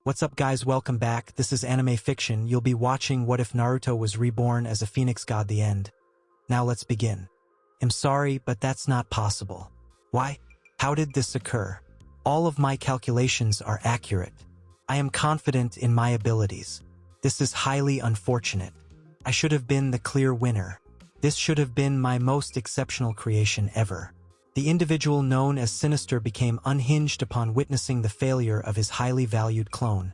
What's up guys, welcome back. This is Anime Fiction. You'll be watching What If Naruto Was Reborn as a Phenix God the End. Now let's begin. I'm sorry, but that's not possible. Why? How did this occur? All of my calculations are accurate. I am confident in my abilities. This is highly unfortunate. I should have been the clear winner. This should have been my most exceptional creation ever. The individual known as Sinister became unhinged upon witnessing the failure of his highly valued clone,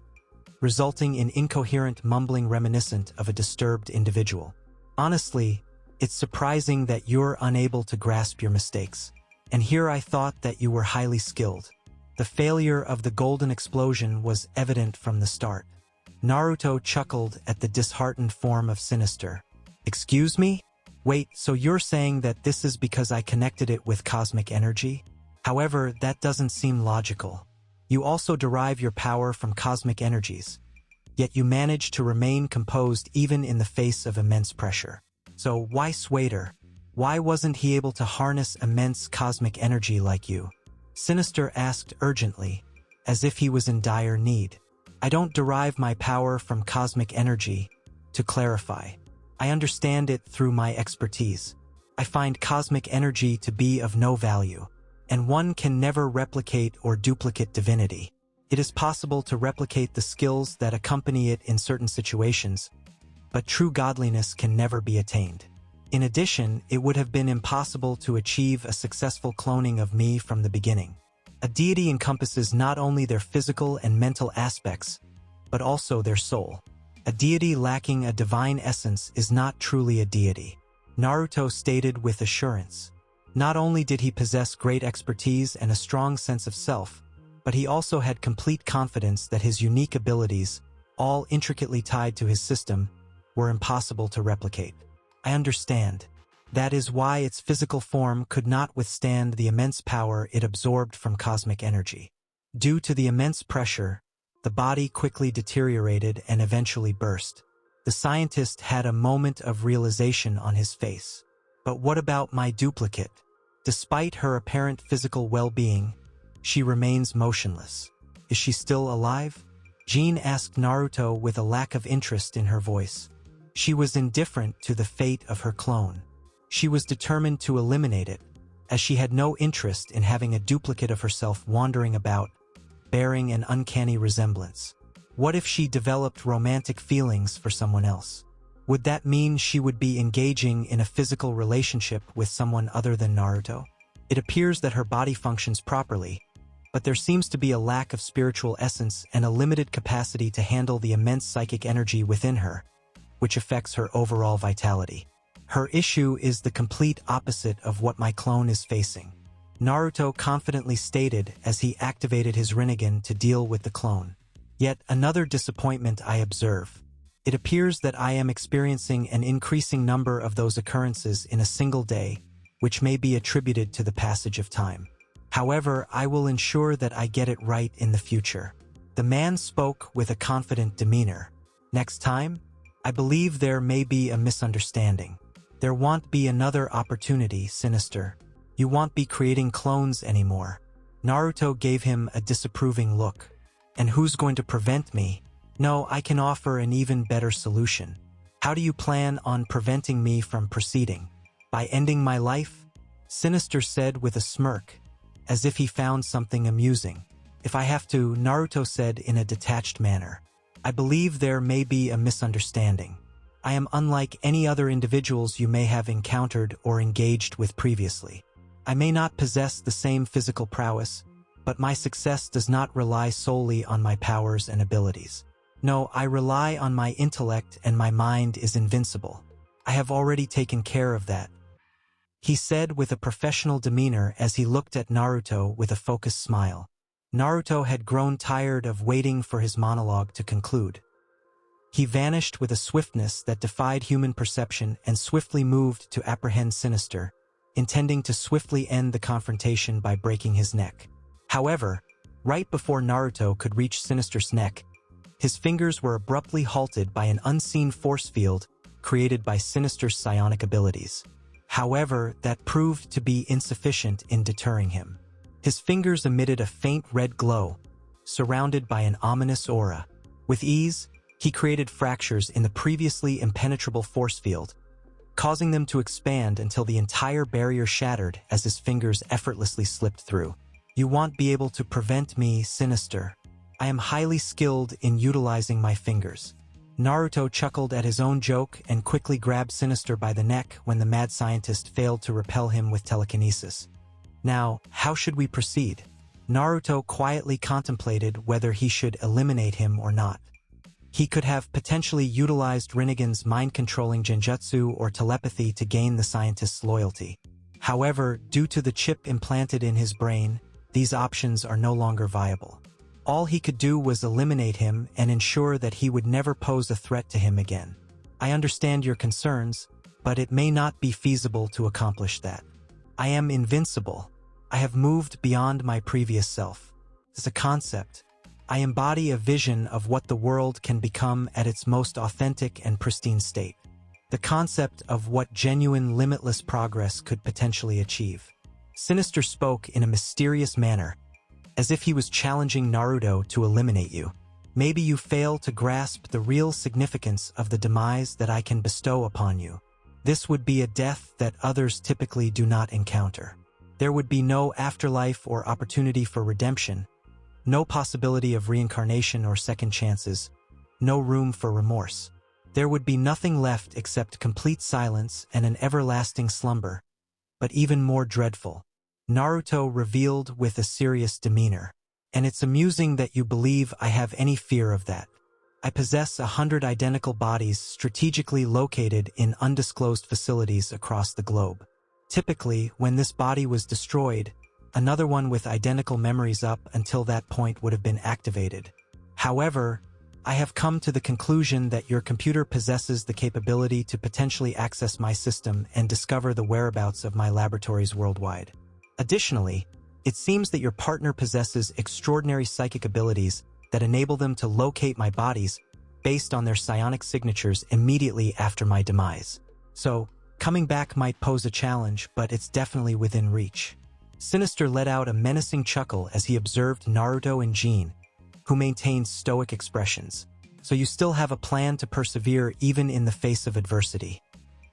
resulting in incoherent mumbling reminiscent of a disturbed individual. Honestly, it's surprising that you're unable to grasp your mistakes. And here I thought that you were highly skilled. The failure of the golden explosion was evident from the start. Naruto chuckled at the disheartened form of Sinister. Excuse me? Wait, so you're saying that this is because I connected it with cosmic energy? However, that doesn't seem logical. You also derive your power from cosmic energies, yet you manage to remain composed even in the face of immense pressure. So why Swader? Why wasn't he able to harness immense cosmic energy like you? Sinister asked urgently, as if he was in dire need. I don't derive my power from cosmic energy. To clarify, I understand it through my expertise. I find cosmic energy to be of no value, and one can never replicate or duplicate divinity. It is possible to replicate the skills that accompany it in certain situations, but true godliness can never be attained. In addition, it would have been impossible to achieve a successful cloning of me from the beginning. A deity encompasses not only their physical and mental aspects, but also their soul. A deity lacking a divine essence is not truly a deity, Naruto stated with assurance. Not only did he possess great expertise and a strong sense of self, but he also had complete confidence that his unique abilities, all intricately tied to his system, were impossible to replicate. I understand. That is why its physical form could not withstand the immense power it absorbed from cosmic energy. Due to the immense pressure, the body quickly deteriorated and eventually burst. The scientist had a moment of realization on his face. But what about my duplicate? Despite her apparent physical well-being, she remains motionless. Is she still alive? Jean asked Naruto with a lack of interest in her voice. She was indifferent to the fate of her clone. She was determined to eliminate it, as she had no interest in having a duplicate of herself wandering about, bearing an uncanny resemblance. What if she developed romantic feelings for someone else? Would that mean she would be engaging in a physical relationship with someone other than Naruto? It appears that her body functions properly, but there seems to be a lack of spiritual essence and a limited capacity to handle the immense psychic energy within her, which affects her overall vitality. Her issue is the complete opposite of what my clone is facing, Naruto confidently stated as he activated his Rinnegan to deal with the clone. Yet another disappointment I observe. It appears that I am experiencing an increasing number of those occurrences in a single day, which may be attributed to the passage of time. However, I will ensure that I get it right in the future. The man spoke with a confident demeanor. Next time, I believe there may be a misunderstanding. There won't be another opportunity, Sinister. You won't be creating clones anymore. Naruto gave him a disapproving look. And who's going to prevent me? No, I can offer an even better solution. How do you plan on preventing me from proceeding? By ending my life? Sinister said with a smirk, as if he found something amusing. If I have to, Naruto said in a detached manner. I believe there may be a misunderstanding. I am unlike any other individuals you may have encountered or engaged with previously. I may not possess the same physical prowess, but my success does not rely solely on my powers and abilities. No, I rely on my intellect, and my mind is invincible. I have already taken care of that, he said with a professional demeanor as he looked at Naruto with a focused smile. Naruto had grown tired of waiting for his monologue to conclude. He vanished with a swiftness that defied human perception and swiftly moved to apprehend Sinister, intending to swiftly end the confrontation by breaking his neck. However, right before Naruto could reach Sinister's neck, his fingers were abruptly halted by an unseen force field created by Sinister's psionic abilities. However, that proved to be insufficient in deterring him. His fingers emitted a faint red glow, surrounded by an ominous aura. With ease, he created fractures in the previously impenetrable force field, causing them to expand until the entire barrier shattered as his fingers effortlessly slipped through. You won't be able to prevent me, Sinister. I am highly skilled in utilizing my fingers. Naruto chuckled at his own joke and quickly grabbed Sinister by the neck when the mad scientist failed to repel him with telekinesis. Now, how should we proceed? Naruto quietly contemplated whether he should eliminate him or not. He could have potentially utilized Rinnegan's mind-controlling genjutsu or telepathy to gain the scientist's loyalty. However, due to the chip implanted in his brain, these options are no longer viable. All he could do was eliminate him and ensure that he would never pose a threat to him again. I understand your concerns, but it may not be feasible to accomplish that. I am invincible. I have moved beyond my previous self. As a concept, I embody a vision of what the world can become at its most authentic and pristine state. The concept of what genuine, limitless progress could potentially achieve. Sinister spoke in a mysterious manner, as if he was challenging Naruto to eliminate you. Maybe you fail to grasp the real significance of the demise that I can bestow upon you. This would be a death that others typically do not encounter. There would be no afterlife or opportunity for redemption, no possibility of reincarnation or second chances, no room for remorse. There would be nothing left except complete silence and an everlasting slumber. But even more dreadful, Naruto revealed with a serious demeanor. And it's amusing that you believe I have any fear of that. I possess 100 identical bodies strategically located in undisclosed facilities across the globe. Typically, when this body was destroyed, another one with identical memories up until that point would have been activated. However, I have come to the conclusion that your computer possesses the capability to potentially access my system and discover the whereabouts of my laboratories worldwide. Additionally, it seems that your partner possesses extraordinary psychic abilities that enable them to locate my bodies based on their psionic signatures immediately after my demise. So, coming back might pose a challenge, but it's definitely within reach. Sinister let out a menacing chuckle as he observed Naruto and Jean, who maintained stoic expressions. So you still have a plan to persevere even in the face of adversity,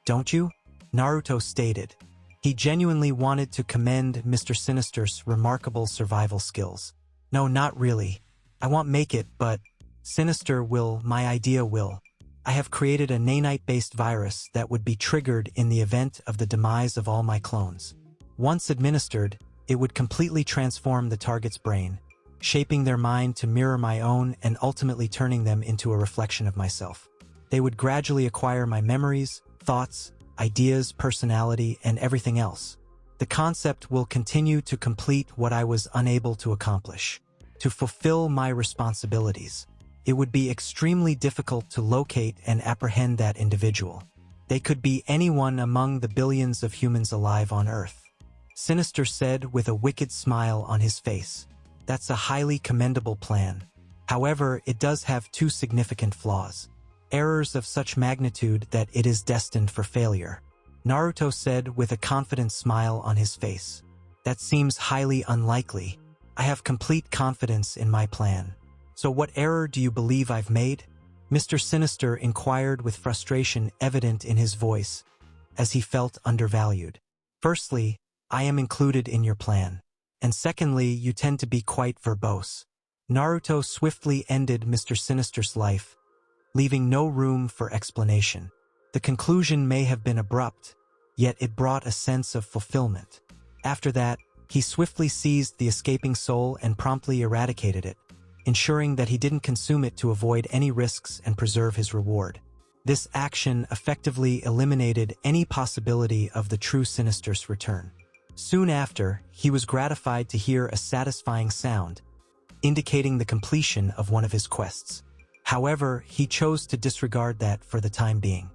don't you? Naruto stated. He genuinely wanted to commend Mr. Sinister's remarkable survival skills. No, not really. I won't make it, but Sinister will, my idea will. I have created a nanite-based virus that would be triggered in the event of the demise of all my clones. Once administered, it would completely transform the target's brain, shaping their mind to mirror my own and ultimately turning them into a reflection of myself. They would gradually acquire my memories, thoughts, ideas, personality, and everything else. The concept will continue to complete what I was unable to accomplish, to fulfill my responsibilities. It would be extremely difficult to locate and apprehend that individual. They could be anyone among the billions of humans alive on Earth. Sinister said with a wicked smile on his face. That's a highly commendable plan. However, it does have two significant flaws. Errors of such magnitude that it is destined for failure. Naruto said with a confident smile on his face. That seems highly unlikely. I have complete confidence in my plan. So what error do you believe I've made? Mr. Sinister inquired with frustration evident in his voice, as he felt undervalued. Firstly, I am included in your plan. And secondly, you tend to be quite verbose. Naruto swiftly ended Mr. Sinister's life, leaving no room for explanation. The conclusion may have been abrupt, yet it brought a sense of fulfillment. After that, he swiftly seized the escaping soul and promptly eradicated it, ensuring that he didn't consume it to avoid any risks and preserve his reward. This action effectively eliminated any possibility of the true Sinister's return. Soon after, he was gratified to hear a satisfying sound, indicating the completion of one of his quests. However, he chose to disregard that for the time being.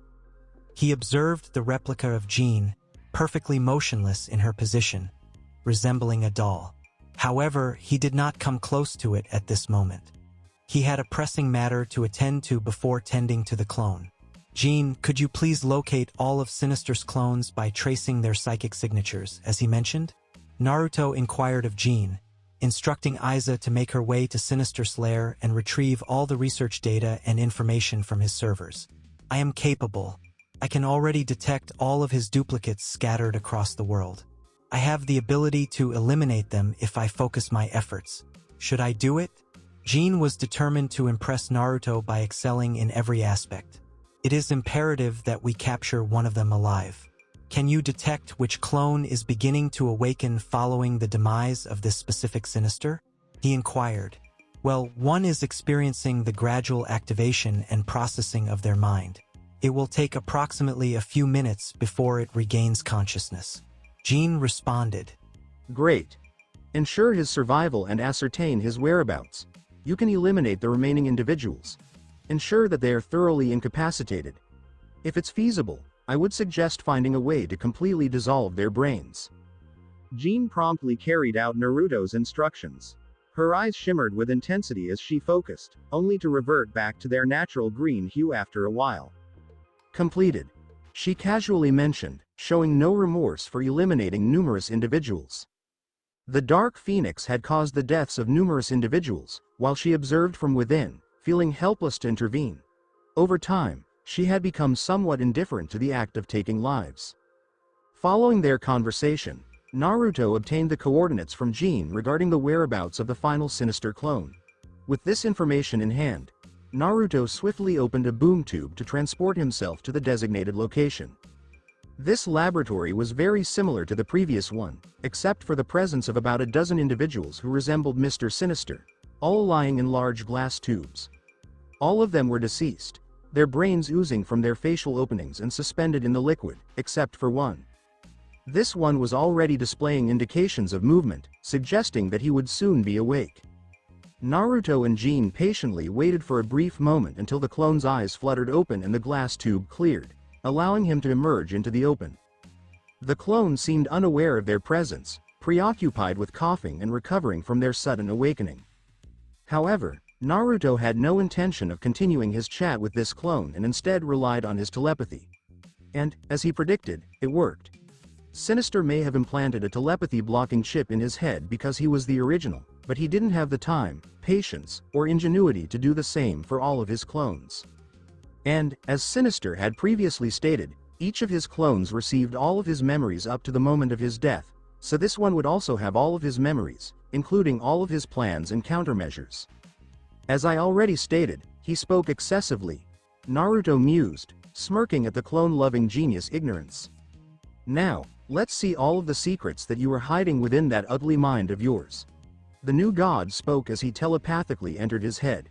He observed the replica of Jean, perfectly motionless in her position, resembling a doll. However, he did not come close to it at this moment. He had a pressing matter to attend to before tending to the clone. Jean, could you please locate all of Sinister's clones by tracing their psychic signatures, as he mentioned? Naruto inquired of Jean, instructing Aiza to make her way to Sinister's lair and retrieve all the research data and information from his servers. I am capable. I can already detect all of his duplicates scattered across the world. I have the ability to eliminate them if I focus my efforts. Should I do it? Jin was determined to impress Naruto by excelling in every aspect. It is imperative that we capture one of them alive. Can you detect which clone is beginning to awaken following the demise of this specific Sinister? He inquired. Well, one is experiencing the gradual activation and processing of their mind. It will take approximately a few minutes before it regains consciousness. Jin responded. Great. Ensure his survival and ascertain his whereabouts. You can eliminate the remaining individuals. Ensure that they are thoroughly incapacitated. If it's feasible, I would suggest finding a way to completely dissolve their brains. Jin promptly carried out Naruto's instructions. Her eyes shimmered with intensity as she focused, only to revert back to their natural green hue after a while. Completed. She casually mentioned, showing no remorse for eliminating numerous individuals. The Dark Phoenix had caused the deaths of numerous individuals, while she observed from within, feeling helpless to intervene. Over time, she had become somewhat indifferent to the act of taking lives. Following their conversation, Naruto obtained the coordinates from Jin regarding the whereabouts of the final Sinister clone. With this information in hand, Naruto swiftly opened a boom tube to transport himself to the designated location. This laboratory was very similar to the previous one, except for the presence of about a dozen individuals who resembled Mr. Sinister, all lying in large glass tubes. All of them were deceased, their brains oozing from their facial openings and suspended in the liquid, except for one. This one was already displaying indications of movement, suggesting that he would soon be awake. Naruto and Jin patiently waited for a brief moment until the clone's eyes fluttered open and the glass tube cleared, allowing him to emerge into the open. The clone seemed unaware of their presence, preoccupied with coughing and recovering from their sudden awakening. However, Naruto had no intention of continuing his chat with this clone and instead relied on his telepathy. And, as he predicted, it worked. Sinister may have implanted a telepathy-blocking chip in his head because he was the original, but he didn't have the time, patience, or ingenuity to do the same for all of his clones. And, as Sinister had previously stated, each of his clones received all of his memories up to the moment of his death, so this one would also have all of his memories, including all of his plans and countermeasures. As I already stated, he spoke excessively. Naruto mused, smirking at the clone-loving genius ignorance. Now, let's see all of the secrets that you are hiding within that ugly mind of yours. The new god spoke as he telepathically entered his head.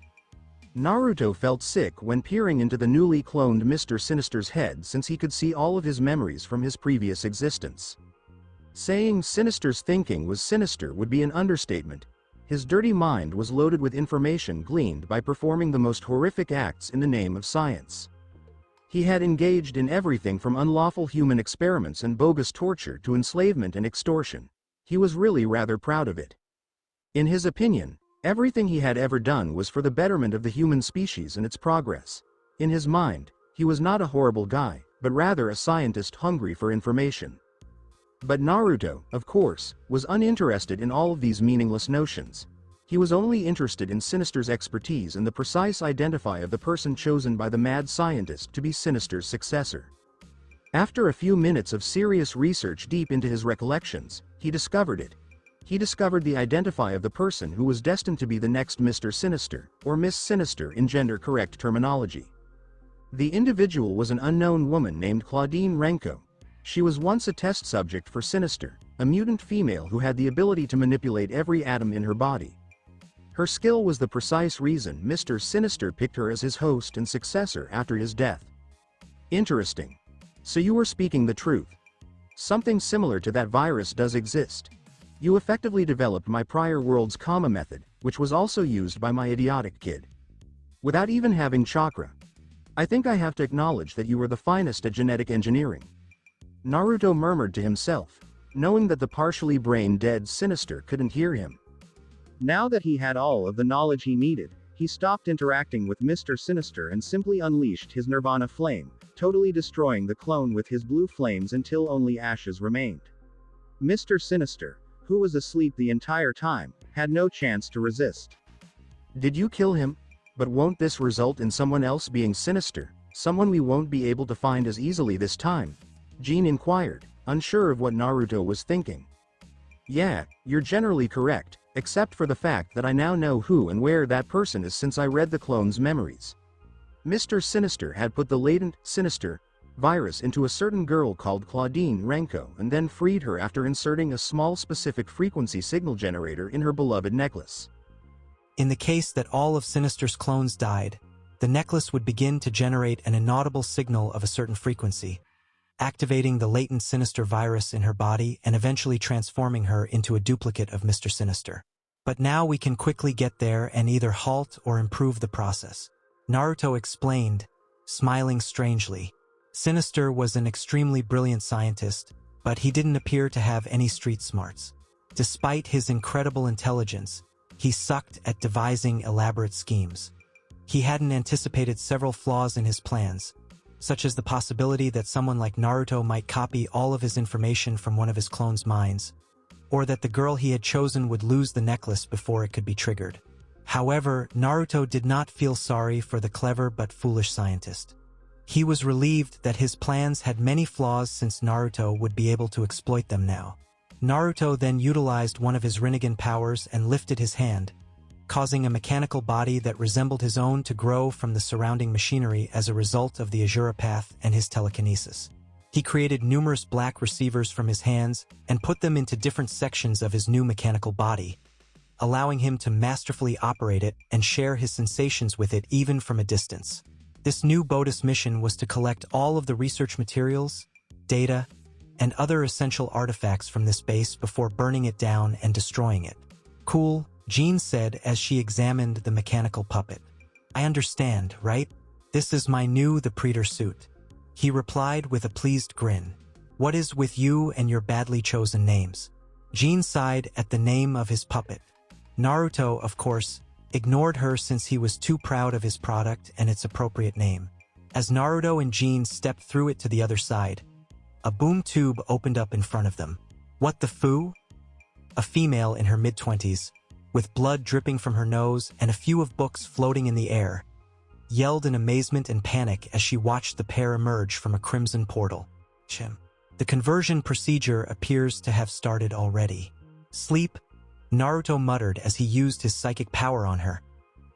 Naruto felt sick when peering into the newly cloned Mr. Sinister's head since he could see all of his memories from his previous existence. Saying Sinister's thinking was sinister would be an understatement. His dirty mind was loaded with information gleaned by performing the most horrific acts in the name of science. He had engaged in everything from unlawful human experiments and bogus torture to enslavement and extortion. He was really rather proud of it. In his opinion, everything he had ever done was for the betterment of the human species and its progress. In his mind, he was not a horrible guy, but rather a scientist hungry for information. But Naruto, of course, was uninterested in all of these meaningless notions. He was only interested in Sinister's expertise and the precise identify of the person chosen by the mad scientist to be Sinister's successor. After a few minutes of serious research deep into his recollections, he discovered it. He discovered the identify of the person who was destined to be the next Mr. Sinister, or Miss Sinister in gender-correct terminology. The individual was an unknown woman named Claudine Renko. She was once a test subject for Sinister, a mutant female who had the ability to manipulate every atom in her body. Her skill was the precise reason Mr. Sinister picked her as his host and successor after his death. Interesting. So you were speaking the truth. Something similar to that virus does exist. You effectively developed my prior world's karma method, which was also used by my idiotic kid. Without even having chakra. I think I have to acknowledge that you were the finest at genetic engineering. Naruto murmured to himself, knowing that the partially brain-dead Sinister couldn't hear him. Now that he had all of the knowledge he needed, he stopped interacting with Mr. Sinister and simply unleashed his Nirvana flame, totally destroying the clone with his blue flames until only ashes remained. Mr. Sinister, who was asleep the entire time, had no chance to resist. Did you kill him? But won't this result in someone else being Sinister, someone we won't be able to find as easily this time? Jean inquired, unsure of what Naruto was thinking. Yeah, you're generally correct, except for the fact that I now know who and where that person is since I read the clone's memories. Mr. Sinister had put the latent, Sinister, virus into a certain girl called Claudine Renko and then freed her after inserting a small specific frequency signal generator in her beloved necklace. In the case that all of Sinister's clones died, the necklace would begin to generate an inaudible signal of a certain frequency, activating the latent Sinister virus in her body and eventually transforming her into a duplicate of Mr. Sinister. But now we can quickly get there and either halt or improve the process. Naruto explained, smiling strangely. Sinister was an extremely brilliant scientist, but he didn't appear to have any street smarts. Despite his incredible intelligence, he sucked at devising elaborate schemes. He hadn't anticipated several flaws in his plans, such as the possibility that someone like Naruto might copy all of his information from one of his clones' minds, or that the girl he had chosen would lose the necklace before it could be triggered. However, Naruto did not feel sorry for the clever but foolish scientist. He was relieved that his plans had many flaws since Naruto would be able to exploit them now. Naruto then utilized one of his Rinnegan powers and lifted his hand, causing a mechanical body that resembled his own to grow from the surrounding machinery as a result of the Azura path and his telekinesis. He created numerous black receivers from his hands and put them into different sections of his new mechanical body, allowing him to masterfully operate it and share his sensations with it even from a distance. This new BOTUS mission was to collect all of the research materials, data, and other essential artifacts from this base before burning it down and destroying it. Cool, Jean said as she examined the mechanical puppet. I understand, right? This is my new the Praetor suit. He replied with a pleased grin. What is with you and your badly chosen names? Jean sighed at the name of his puppet. Naruto, of course, ignored her since he was too proud of his product and its appropriate name. As Naruto and Jean stepped through it to the other side, a boom tube opened up in front of them. What the foo? A female in her mid-20s, with blood dripping from her nose and a few of books floating in the air, yelled in amazement and panic as she watched the pair emerge from a crimson portal. The conversion procedure appears to have started already. Sleep, Naruto muttered as he used his psychic power on her,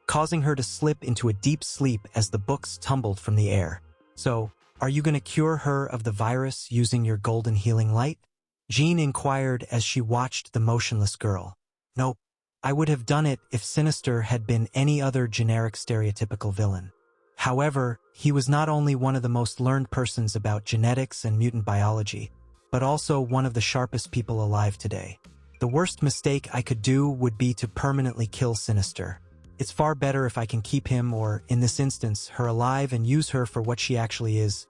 causing her to slip into a deep sleep as the books tumbled from the air. So, are you gonna cure her of the virus using your golden healing light? Jean inquired as she watched the motionless girl. Nope. I would have done it if Sinister had been any other generic stereotypical villain. However, he was not only one of the most learned persons about genetics and mutant biology, but also one of the sharpest people alive today. The worst mistake I could do would be to permanently kill Sinister. It's far better if I can keep him or, in this instance, her alive and use her for what she actually is.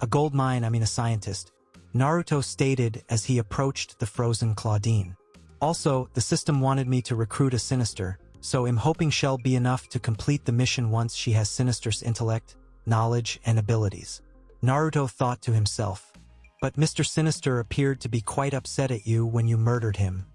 A gold mine, a scientist, Naruto stated as he approached the frozen Claudine. Also, the system wanted me to recruit a Sinister, so I'm hoping she'll be enough to complete the mission once she has Sinister's intellect, knowledge, and abilities. Naruto thought to himself. But Mr. Sinister appeared to be quite upset at you when you murdered him.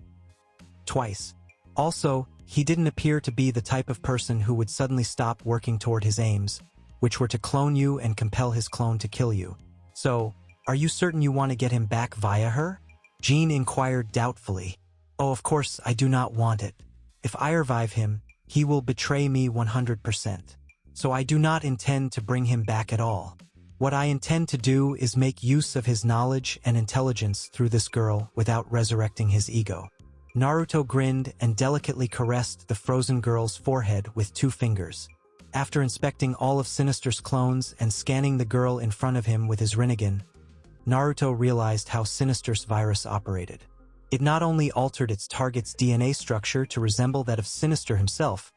Twice. Also, he didn't appear to be the type of person who would suddenly stop working toward his aims, which were to clone you and compel his clone to kill you. So, are you certain you want to get him back via her? Jean inquired doubtfully. Oh, of course I do not want it. If I revive him, he will betray me 100%. So I do not intend to bring him back at all. What I intend to do is make use of his knowledge and intelligence through this girl without resurrecting his ego. Naruto grinned and delicately caressed the frozen girl's forehead with 2 fingers. After inspecting all of Sinister's clones and scanning the girl in front of him with his Rinnegan, Naruto realized how Sinister's virus operated. It not only altered its target's DNA structure to resemble that of Sinister himself,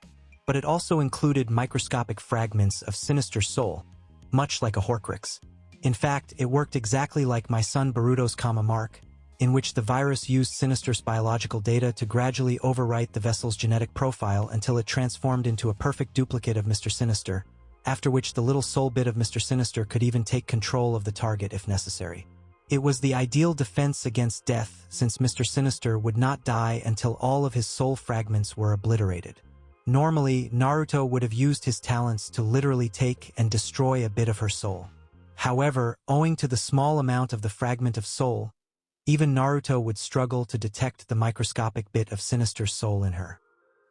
but it also included microscopic fragments of Sinister's soul, much like a Horcrux. In fact, it worked exactly like my son Boruto's mark, in which the virus used Sinister's biological data to gradually overwrite the vessel's genetic profile until it transformed into a perfect duplicate of Mr. Sinister, after which the little soul bit of Mr. Sinister could even take control of the target if necessary. It was the ideal defense against death, since Mr. Sinister would not die until all of his soul fragments were obliterated. Normally, Naruto would have used his talents to literally take and destroy a bit of her soul. However, owing to the small amount of the fragment of soul, even Naruto would struggle to detect the microscopic bit of Sinister's soul in her.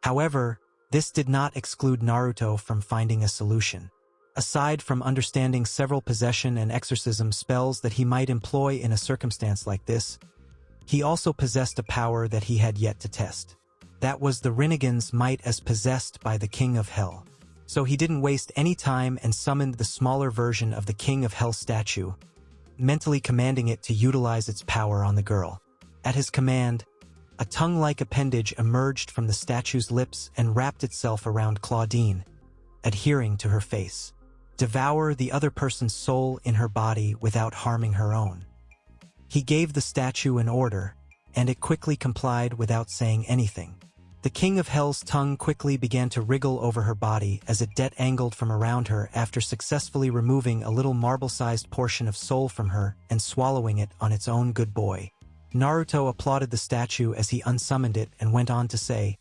However, this did not exclude Naruto from finding a solution. Aside from understanding several possession and exorcism spells that he might employ in a circumstance like this, he also possessed a power that he had yet to test. That was the Rinnegan's might as possessed by the King of Hell. So he didn't waste any time and summoned the smaller version of the King of Hell statue, mentally commanding it to utilize its power on the girl. At his command, a tongue-like appendage emerged from the statue's lips and wrapped itself around Claudine, adhering to her face. Devour the other person's soul in her body without harming her own. He gave the statue an order, and it quickly complied without saying anything. The King of Hell's tongue quickly began to wriggle over her body as it detangled from around her after successfully removing a little marble-sized portion of soul from her and swallowing it on its own good boy. Naruto applauded the statue as he unsummoned it and went on to say,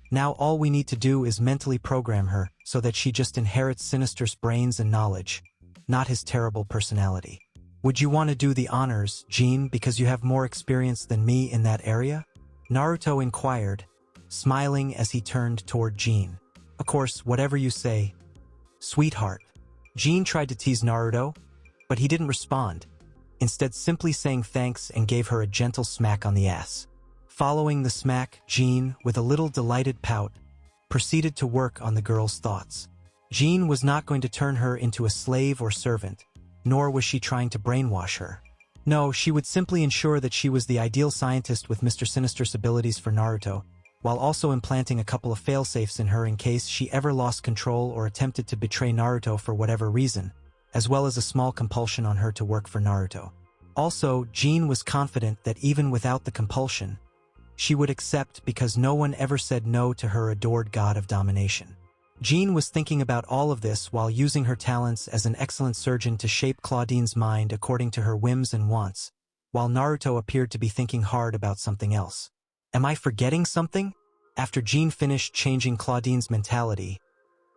"Now all we need to do is mentally program her so that she just inherits Sinister's brains and knowledge, not his terrible personality. Would you want to do the honors, Jean, because you have more experience than me in that area?" Naruto inquired, smiling as he turned toward Jean. "Of course, whatever you say, sweetheart." Jean tried to tease Naruto, but he didn't respond, instead simply saying thanks and gave her a gentle smack on the ass. Following the smack, Jean, with a little delighted pout, proceeded to work on the girl's thoughts. Jean was not going to turn her into a slave or servant, nor was she trying to brainwash her. No, she would simply ensure that she was the ideal scientist with Mr. Sinister's abilities for Naruto, while also implanting a couple of failsafes in her in case she ever lost control or attempted to betray Naruto for whatever reason, as well as a small compulsion on her to work for Naruto. Also, Jean was confident that even without the compulsion, she would accept because no one ever said no to her adored god of domination. Jean was thinking about all of this while using her talents as an excellent surgeon to shape Claudine's mind according to her whims and wants, while Naruto appeared to be thinking hard about something else. Am I forgetting something? After Jean finished changing Claudine's mentality,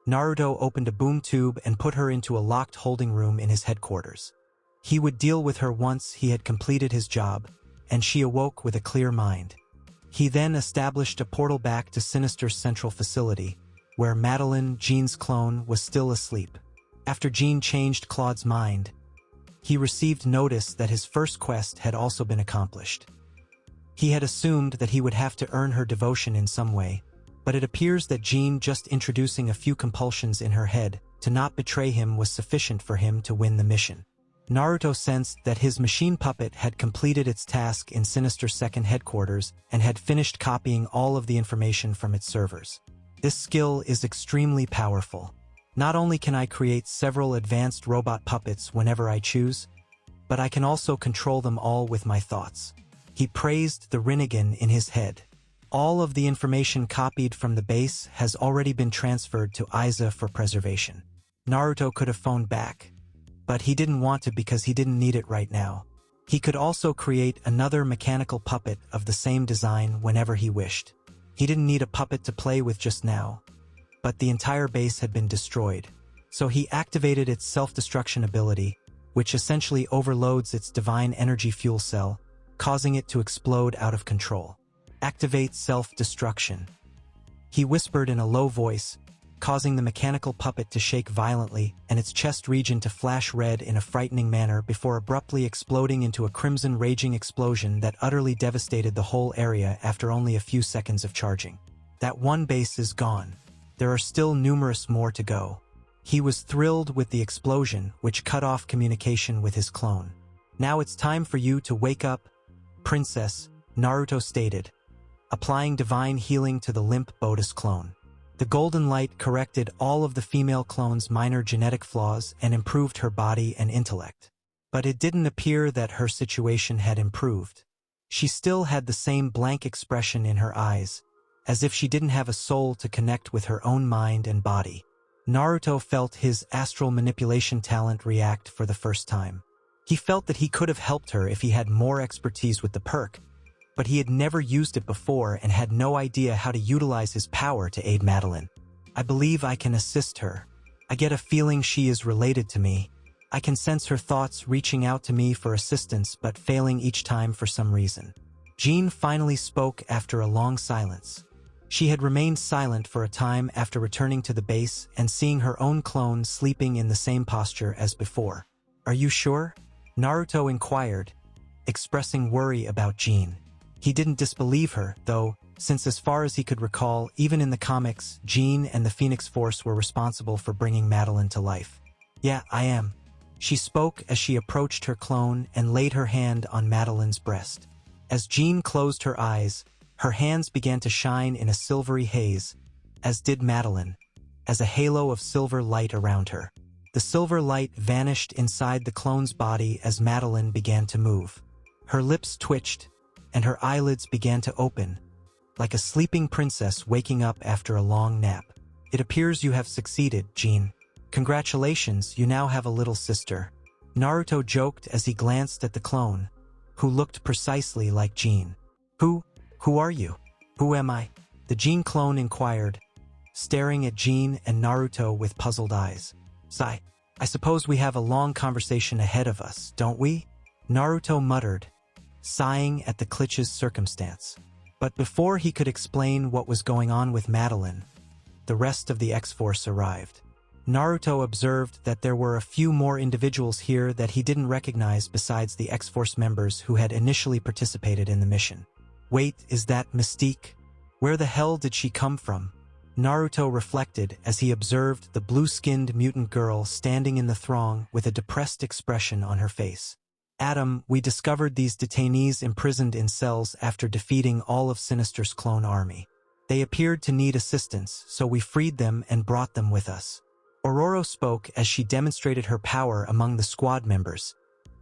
Naruto opened a boom tube and put her into a locked holding room in his headquarters. He would deal with her once he had completed his job, and she awoke with a clear mind. He then established a portal back to Sinister's central facility, where Madeline, Jean's clone, was still asleep. After Jean changed Claude's mind, he received notice that his first quest had also been accomplished. He had assumed that he would have to earn her devotion in some way, but it appears that Jean just introducing a few compulsions in her head to not betray him was sufficient for him to win the mission. Naruto sensed that his machine puppet had completed its task in Sinister's second headquarters and had finished copying all of the information from its servers. This skill is extremely powerful. Not only can I create several advanced robot puppets whenever I choose, but I can also control them all with my thoughts. He praised the Rinnegan in his head. All of the information copied from the base has already been transferred to Aiza for preservation. Naruto could have phoned back, but he didn't want to because he didn't need it right now. He could also create another mechanical puppet of the same design whenever he wished. He didn't need a puppet to play with just now, but the entire base had been destroyed. So he activated its self-destruction ability, which essentially overloads its divine energy fuel cell, causing it to explode out of control. Activate self-destruction. He whispered in a low voice, causing the mechanical puppet to shake violently and its chest region to flash red in a frightening manner before abruptly exploding into a crimson raging explosion that utterly devastated the whole area after only a few seconds of charging. That one base is gone. There are still numerous more to go. He was thrilled with the explosion, which cut off communication with his clone. "Now it's time for you to wake up, Princess," Naruto stated, applying divine healing to the limp Botus clone. The golden light corrected all of the female clone's minor genetic flaws and improved her body and intellect. But it didn't appear that her situation had improved. She still had the same blank expression in her eyes, as if she didn't have a soul to connect with her own mind and body. Naruto felt his astral manipulation talent react for the first time. He felt that he could have helped her if he had more expertise with the perk, but he had never used it before and had no idea how to utilize his power to aid Madeline. I believe I can assist her. I get a feeling she is related to me. I can sense her thoughts reaching out to me for assistance but failing each time for some reason. Jean finally spoke after a long silence. She had remained silent for a time after returning to the base and seeing her own clone sleeping in the same posture as before. Are you sure? Naruto inquired, expressing worry about Jean. He didn't disbelieve her, though, since as far as he could recall, even in the comics, Jean and the Phoenix Force were responsible for bringing Madeline to life. Yeah, I am. She spoke as she approached her clone and laid her hand on Madeline's breast. As Jean closed her eyes, her hands began to shine in a silvery haze, as did Madeline, as a halo of silver light around her. The silver light vanished inside the clone's body as Madeline began to move. Her lips twitched, and her eyelids began to open, like a sleeping princess waking up after a long nap. It appears you have succeeded, Jean. Congratulations, you now have a little sister. Naruto joked as he glanced at the clone, who looked precisely like Jean. Who are you? Who am I? The Jean clone inquired, staring at Jean and Naruto with puzzled eyes. Sigh, I suppose we have a long conversation ahead of us, don't we? Naruto muttered, sighing at the glitch's circumstance. But before he could explain what was going on with Madeline, the rest of the X-Force arrived. Naruto observed that there were a few more individuals here that he didn't recognize besides the X-Force members who had initially participated in the mission. Wait, is that Mystique? Where the hell did she come from? Naruto reflected as he observed the blue-skinned mutant girl standing in the throng with a depressed expression on her face. Adam, we discovered these detainees imprisoned in cells after defeating all of Sinister's clone army. They appeared to need assistance, so we freed them and brought them with us. Ororo spoke as she demonstrated her power among the squad members,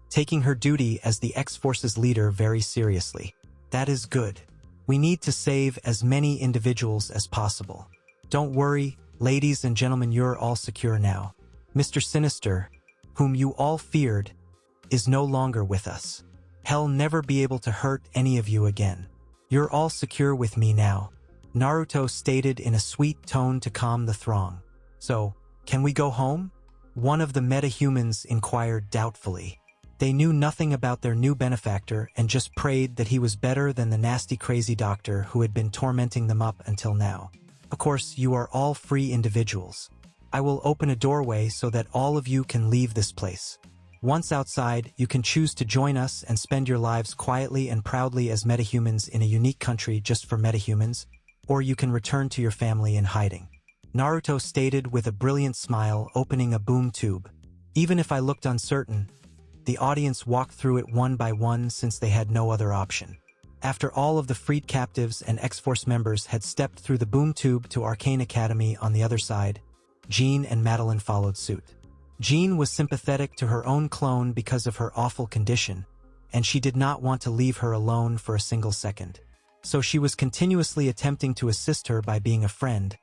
taking her duty as the X-Force's leader very seriously. That is good. We need to save as many individuals as possible. Don't worry, ladies and gentlemen, you're all secure now. Mr. Sinister, whom you all feared, is no longer with us. He'll never be able to hurt any of you again. You're all secure with me now, Naruto stated in a sweet tone to calm the throng. So, can we go home? One of the metahumans inquired doubtfully. They knew nothing about their new benefactor and just prayed that he was better than the nasty crazy doctor who had been tormenting them up until now. Of course, you are all free individuals. I will open a doorway so that all of you can leave this place. Once outside, you can choose to join us and spend your lives quietly and proudly as metahumans in a unique country just for metahumans, or you can return to your family in hiding. Naruto stated with a brilliant smile, opening a boom tube. Even if I looked uncertain, the audience walked through it one by one since they had no other option. After all of the freed captives and X-Force members had stepped through the boom tube to Arcane Academy on the other side, Jean and Madeline followed suit. Jean was sympathetic to her own clone because of her awful condition, and she did not want to leave her alone for a single second. So she was continuously attempting to assist her by being a friend,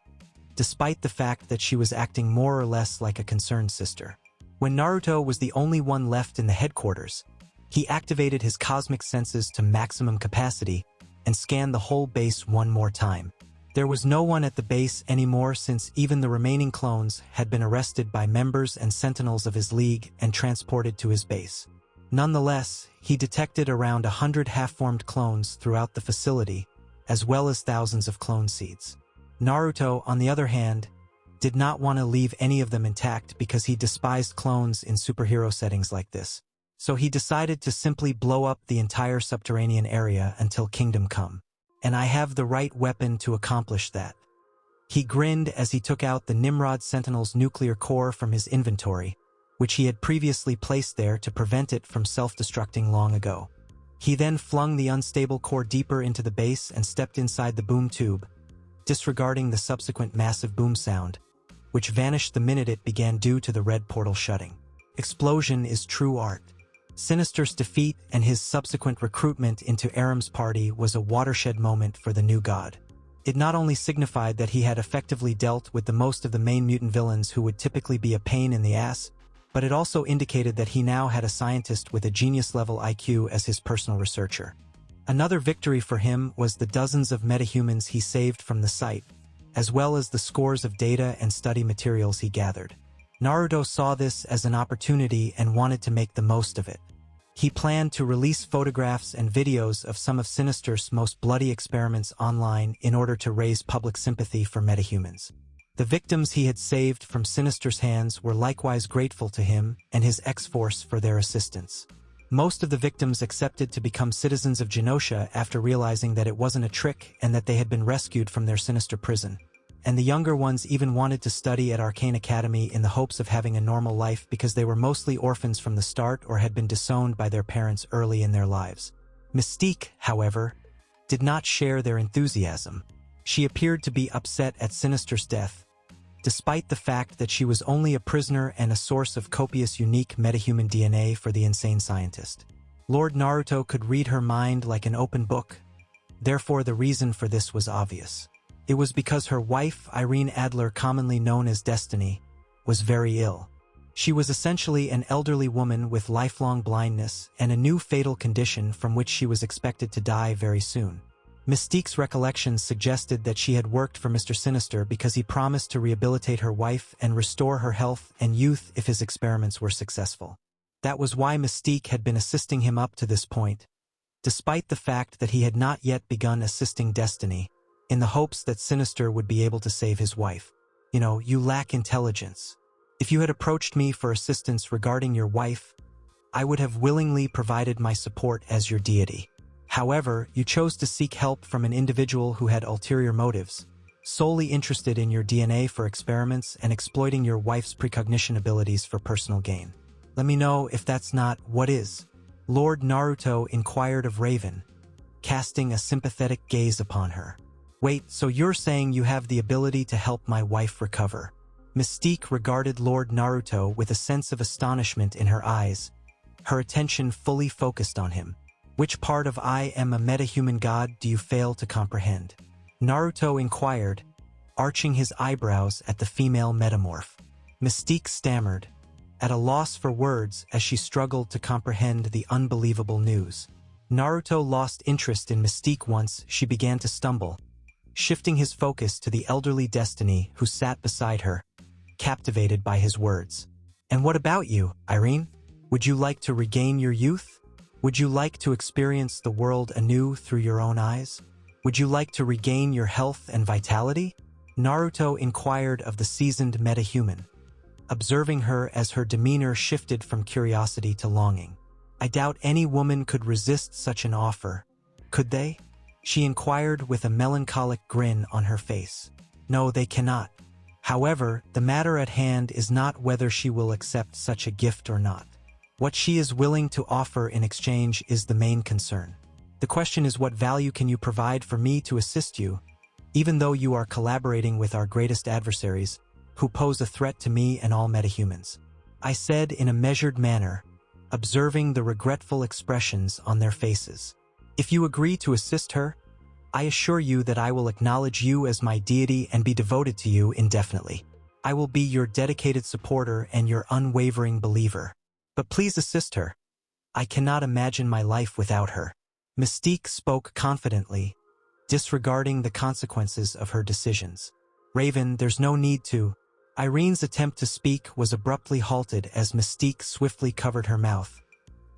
despite the fact that she was acting more or less like a concerned sister. When Naruto was the only one left in the headquarters, he activated his cosmic senses to maximum capacity and scanned the whole base one more time. There was no one at the base anymore since even the remaining clones had been arrested by members and sentinels of his league and transported to his base. Nonetheless, he detected around 100 half-formed clones throughout the facility, as well as thousands of clone seeds. Naruto, on the other hand, did not want to leave any of them intact because he despised clones in superhero settings like this. So he decided to simply blow up the entire subterranean area until Kingdom Come. And I have the right weapon to accomplish that. He grinned as he took out the Nimrod Sentinel's nuclear core from his inventory, which he had previously placed there to prevent it from self-destructing long ago. He then flung the unstable core deeper into the base and stepped inside the boom tube, disregarding the subsequent massive boom sound, which vanished the minute it began due to the red portal shutting. Explosion is true art. Sinister's defeat and his subsequent recruitment into Aram's party was a watershed moment for the new god. It not only signified that he had effectively dealt with the most of the main mutant villains who would typically be a pain in the ass, but it also indicated that he now had a scientist with a genius-level IQ as his personal researcher. Another victory for him was the dozens of metahumans he saved from the site, as well as the scores of data and study materials he gathered. Naruto saw this as an opportunity and wanted to make the most of it. He planned to release photographs and videos of some of Sinister's most bloody experiments online in order to raise public sympathy for metahumans. The victims he had saved from Sinister's hands were likewise grateful to him and his X-Force for their assistance. Most of the victims accepted to become citizens of Genosha after realizing that it wasn't a trick and that they had been rescued from their sinister prison. And the younger ones even wanted to study at Arcane Academy in the hopes of having a normal life because they were mostly orphans from the start or had been disowned by their parents early in their lives. Mystique, however, did not share their enthusiasm. She appeared to be upset at Sinister's death, despite the fact that she was only a prisoner and a source of copious unique metahuman DNA for the insane scientist. Lord Naruto could read her mind like an open book, therefore the reason for this was obvious. It was because her wife, Irene Adler, commonly known as Destiny, was very ill. She was essentially an elderly woman with lifelong blindness and a new fatal condition from which she was expected to die very soon. Mystique's recollections suggested that she had worked for Mr. Sinister because he promised to rehabilitate her wife and restore her health and youth if his experiments were successful. That was why Mystique had been assisting him up to this point, despite the fact that he had not yet begun assisting Destiny, in the hopes that Sinister would be able to save his wife. You lack intelligence. If you had approached me for assistance regarding your wife, I would have willingly provided my support as your deity. However, you chose to seek help from an individual who had ulterior motives, solely interested in your DNA for experiments and exploiting your wife's precognition abilities for personal gain. Let me know if that's not what is. Lord Naruto inquired of Raven, casting a sympathetic gaze upon her. Wait, so you're saying you have the ability to help my wife recover? Mystique regarded Lord Naruto with a sense of astonishment in her eyes, her attention fully focused on him. Which part of I am a metahuman god do you fail to comprehend? Naruto inquired, arching his eyebrows at the female metamorph. Mystique stammered, at a loss for words as she struggled to comprehend the unbelievable news. Naruto lost interest in Mystique once she began to stumble, shifting his focus to the elderly Destiny who sat beside her, captivated by his words. And what about you, Irene? Would you like to regain your youth? Would you like to experience the world anew through your own eyes? Would you like to regain your health and vitality? Naruto inquired of the seasoned metahuman, observing her as her demeanor shifted from curiosity to longing. I doubt any woman could resist such an offer, could they? She inquired with a melancholic grin on her face. No, they cannot. However, the matter at hand is not whether she will accept such a gift or not. What she is willing to offer in exchange is the main concern. The question is, what value can you provide for me to assist you, even though you are collaborating with our greatest adversaries, who pose a threat to me and all metahumans? I said in a measured manner, observing the regretful expressions on their faces. If you agree to assist her, I assure you that I will acknowledge you as my deity and be devoted to you indefinitely. I will be your dedicated supporter and your unwavering believer. But please assist her. I cannot imagine my life without her. Mystique spoke confidently, disregarding the consequences of her decisions. Raven, there's no need to. Irene's attempt to speak was abruptly halted as Mystique swiftly covered her mouth,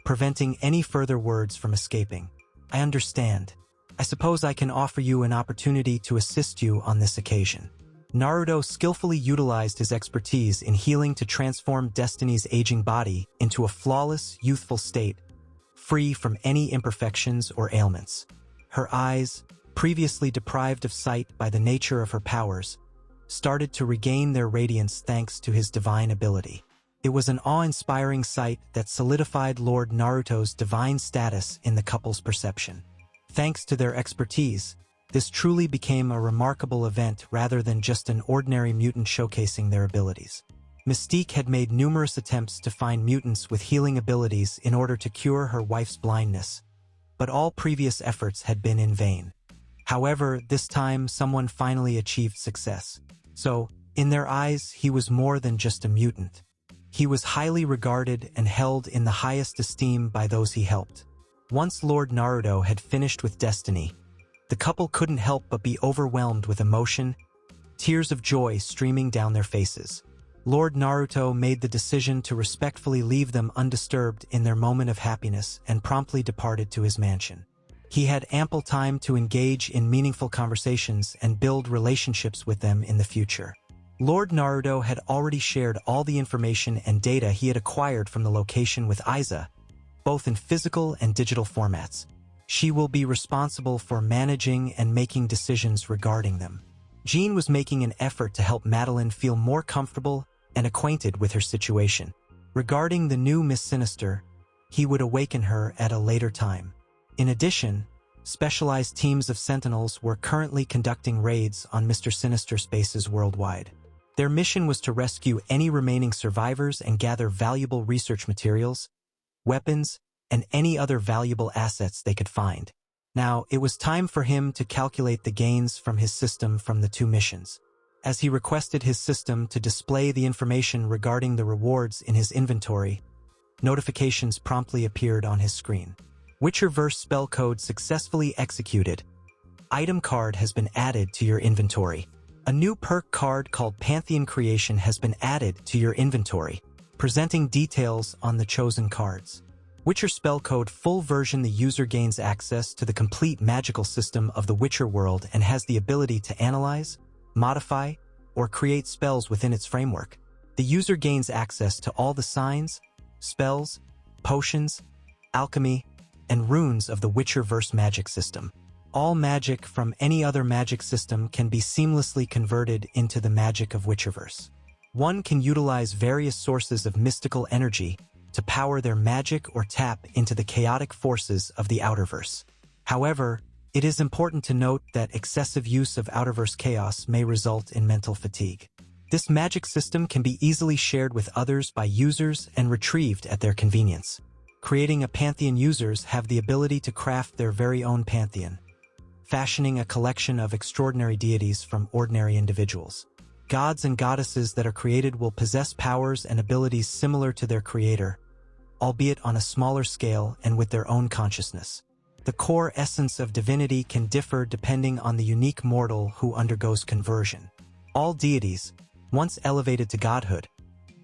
preventing any further words from escaping. I understand. I suppose I can offer you an opportunity to assist you on this occasion. Naruto skillfully utilized his expertise in healing to transform Destiny's aging body into a flawless, youthful state, free from any imperfections or ailments. Her eyes, previously deprived of sight by the nature of her powers, started to regain their radiance thanks to his divine ability. It was an awe-inspiring sight that solidified Lord Naruto's divine status in the couple's perception. Thanks to their expertise, this truly became a remarkable event rather than just an ordinary mutant showcasing their abilities. Mystique had made numerous attempts to find mutants with healing abilities in order to cure her wife's blindness, but all previous efforts had been in vain. However, this time someone finally achieved success. So, in their eyes, he was more than just a mutant. He was highly regarded and held in the highest esteem by those he helped. Once Lord Naruto had finished with destiny, the couple couldn't help but be overwhelmed with emotion, tears of joy streaming down their faces. Lord Naruto made the decision to respectfully leave them undisturbed in their moment of happiness and promptly departed to his mansion. He had ample time to engage in meaningful conversations and build relationships with them in the future. Lord Naruto had already shared all the information and data he had acquired from the location with Aiza, both in physical and digital formats. She will be responsible for managing and making decisions regarding them. Jean was making an effort to help Madeline feel more comfortable and acquainted with her situation. Regarding the new Miss Sinister, he would awaken her at a later time. In addition, specialized teams of Sentinels were currently conducting raids on Mr. Sinister spaces worldwide. Their mission was to rescue any remaining survivors and gather valuable research materials, weapons, and any other valuable assets they could find. Now, it was time for him to calculate the gains from his system from the two missions. As he requested his system to display the information regarding the rewards in his inventory, notifications promptly appeared on his screen. Witcherverse spell code successfully executed. Item card has been added to your inventory. A new perk card called Pantheon Creation has been added to your inventory, presenting details on the chosen cards. Witcher spell code full version. The user gains access to the complete magical system of the Witcher world and has the ability to analyze, modify, or create spells within its framework. The user gains access to all the signs, spells, potions, alchemy, and runes of the Witcherverse magic system. All magic from any other magic system can be seamlessly converted into the magic of Witcherverse. One can utilize various sources of mystical energy to power their magic or tap into the chaotic forces of the Outerverse. However, it is important to note that excessive use of Outerverse chaos may result in mental fatigue. This magic system can be easily shared with others by users and retrieved at their convenience. Creating a pantheon, users have the ability to craft their very own pantheon, fashioning a collection of extraordinary deities from ordinary individuals. Gods and goddesses that are created will possess powers and abilities similar to their creator, albeit on a smaller scale and with their own consciousness. The core essence of divinity can differ depending on the unique mortal who undergoes conversion. All deities, once elevated to godhood,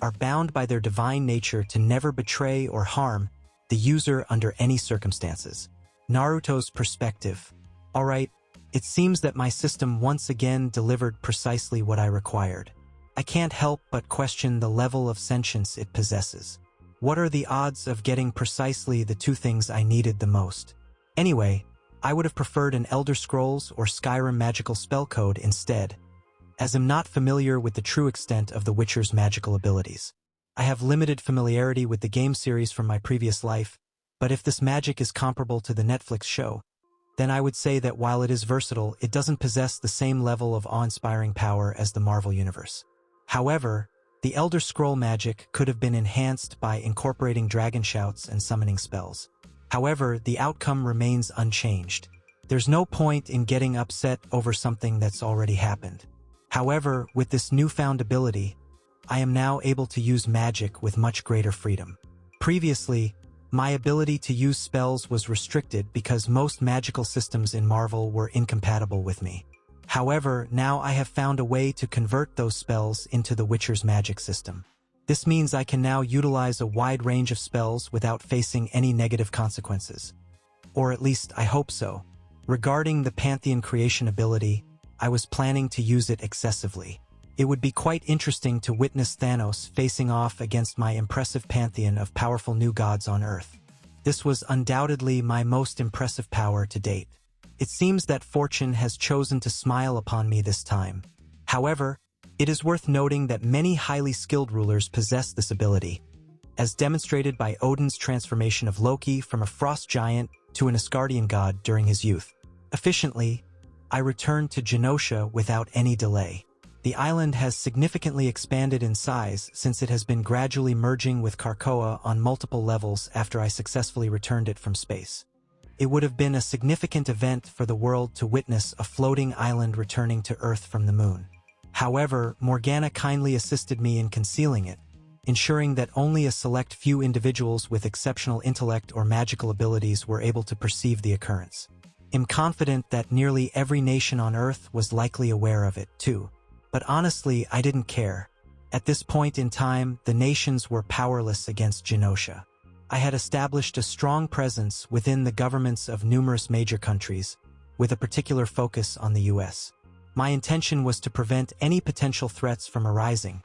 are bound by their divine nature to never betray or harm the user under any circumstances. Naruto's perspective. Alright, it seems that my system once again delivered precisely what I required. I can't help but question the level of sentience it possesses. What are the odds of getting precisely the two things I needed the most? Anyway, I would have preferred an Elder Scrolls or Skyrim magical spell code instead, as I'm not familiar with the true extent of the Witcher's magical abilities. I have limited familiarity with the game series from my previous life, but if this magic is comparable to the Netflix show, then I would say that while it is versatile, it doesn't possess the same level of awe-inspiring power as the Marvel Universe. However, the Elder Scroll magic could have been enhanced by incorporating dragon shouts and summoning spells. However, the outcome remains unchanged. There's no point in getting upset over something that's already happened. However, with this newfound ability, I am now able to use magic with much greater freedom. Previously, my ability to use spells was restricted because most magical systems in Marvel were incompatible with me. However, now I have found a way to convert those spells into the Witcher's magic system. This means I can now utilize a wide range of spells without facing any negative consequences. Or at least I hope so. Regarding the Pantheon Creation ability, I was planning to use it excessively. It would be quite interesting to witness Thanos facing off against my impressive pantheon of powerful new gods on Earth. This was undoubtedly my most impressive power to date. It seems that fortune has chosen to smile upon me this time. However, it is worth noting that many highly skilled rulers possess this ability, as demonstrated by Odin's transformation of Loki from a frost giant to an Asgardian god during his youth. Efficiently, I returned to Genosha without any delay. The island has significantly expanded in size since it has been gradually merging with Krakoa on multiple levels after I successfully returned it from space. It would have been a significant event for the world to witness a floating island returning to Earth from the moon. However, Morgana kindly assisted me in concealing it, ensuring that only a select few individuals with exceptional intellect or magical abilities were able to perceive the occurrence. I'm confident that nearly every nation on Earth was likely aware of it, too. But honestly, I didn't care. At this point in time, the nations were powerless against Genosha. I had established a strong presence within the governments of numerous major countries, with a particular focus on the US. My intention was to prevent any potential threats from arising,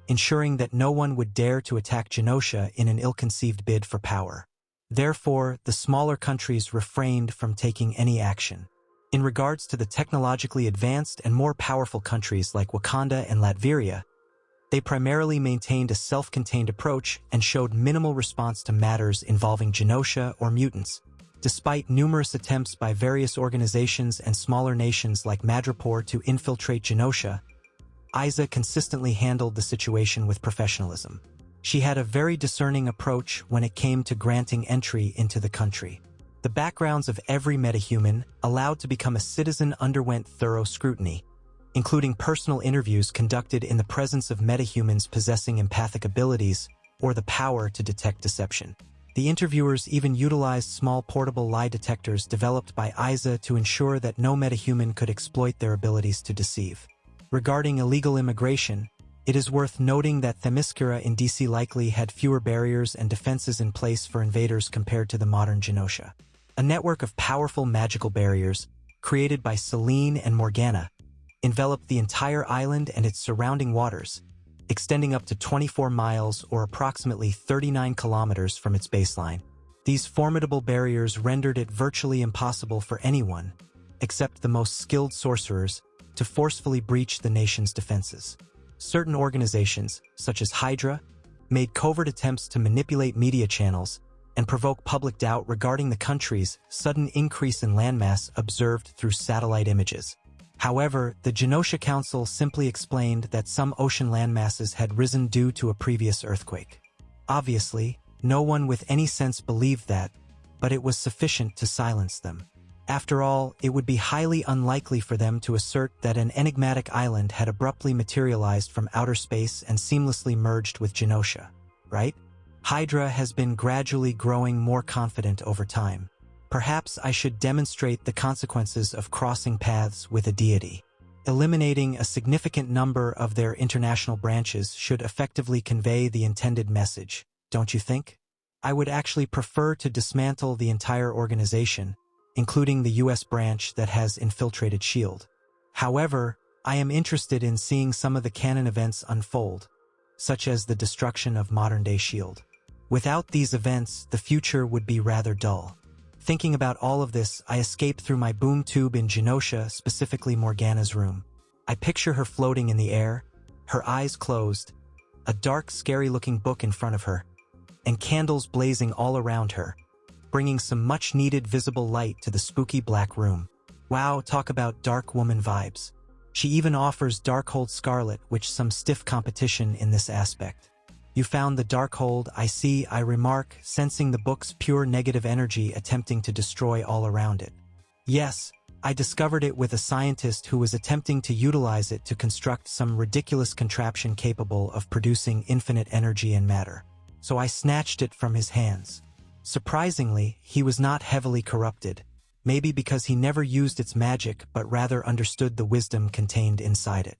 ensuring that no one would dare to attack Genosha in an ill-conceived bid for power. Therefore, the smaller countries refrained from taking any action. In regards to the technologically advanced and more powerful countries like Wakanda and Latveria, they primarily maintained a self-contained approach and showed minimal response to matters involving Genosha or mutants. Despite numerous attempts by various organizations and smaller nations like Madripoor to infiltrate Genosha, Isa consistently handled the situation with professionalism. She had a very discerning approach when it came to granting entry into the country. The backgrounds of every metahuman allowed to become a citizen underwent thorough scrutiny, including personal interviews conducted in the presence of metahumans possessing empathic abilities or the power to detect deception. The interviewers even utilized small portable lie detectors developed by Isa to ensure that no metahuman could exploit their abilities to deceive. Regarding illegal immigration, it is worth noting that Themyscira in DC likely had fewer barriers and defenses in place for invaders compared to the modern Genosha. A network of powerful magical barriers, created by Selene and Morgana, enveloped the entire island and its surrounding waters, extending up to 24 miles or approximately 39 kilometers from its baseline. These formidable barriers rendered it virtually impossible for anyone, except the most skilled sorcerers, to forcefully breach the nation's defenses. Certain organizations, such as Hydra, made covert attempts to manipulate media channels and provoke public doubt regarding the country's sudden increase in landmass observed through satellite images. However, the Genosha Council simply explained that some ocean landmasses had risen due to a previous earthquake. Obviously, no one with any sense believed that, but it was sufficient to silence them. After all, it would be highly unlikely for them to assert that an enigmatic island had abruptly materialized from outer space and seamlessly merged with Genosha, right? Hydra has been gradually growing more confident over time. Perhaps I should demonstrate the consequences of crossing paths with a deity. Eliminating a significant number of their international branches should effectively convey the intended message, don't you think? I would actually prefer to dismantle the entire organization, including the US branch that has infiltrated S.H.I.E.L.D. However, I am interested in seeing some of the canon events unfold, such as the destruction of modern-day S.H.I.E.L.D. Without these events, the future would be rather dull. Thinking about all of this, I escape through my boom tube in Genosha, specifically Morgana's room. I picture her floating in the air, her eyes closed, a dark, scary-looking book in front of her, and candles blazing all around her, bringing some much-needed visible light to the spooky black room. Wow, talk about dark woman vibes. She even offers Darkhold Scarlet, which some stiff competition in this aspect. You found the Darkhold, I see, I remark, sensing the book's pure negative energy attempting to destroy all around it. Yes, I discovered it with a scientist who was attempting to utilize it to construct some ridiculous contraption capable of producing infinite energy and matter. So I snatched it from his hands. Surprisingly, he was not heavily corrupted, maybe because he never used its magic but rather understood the wisdom contained inside it.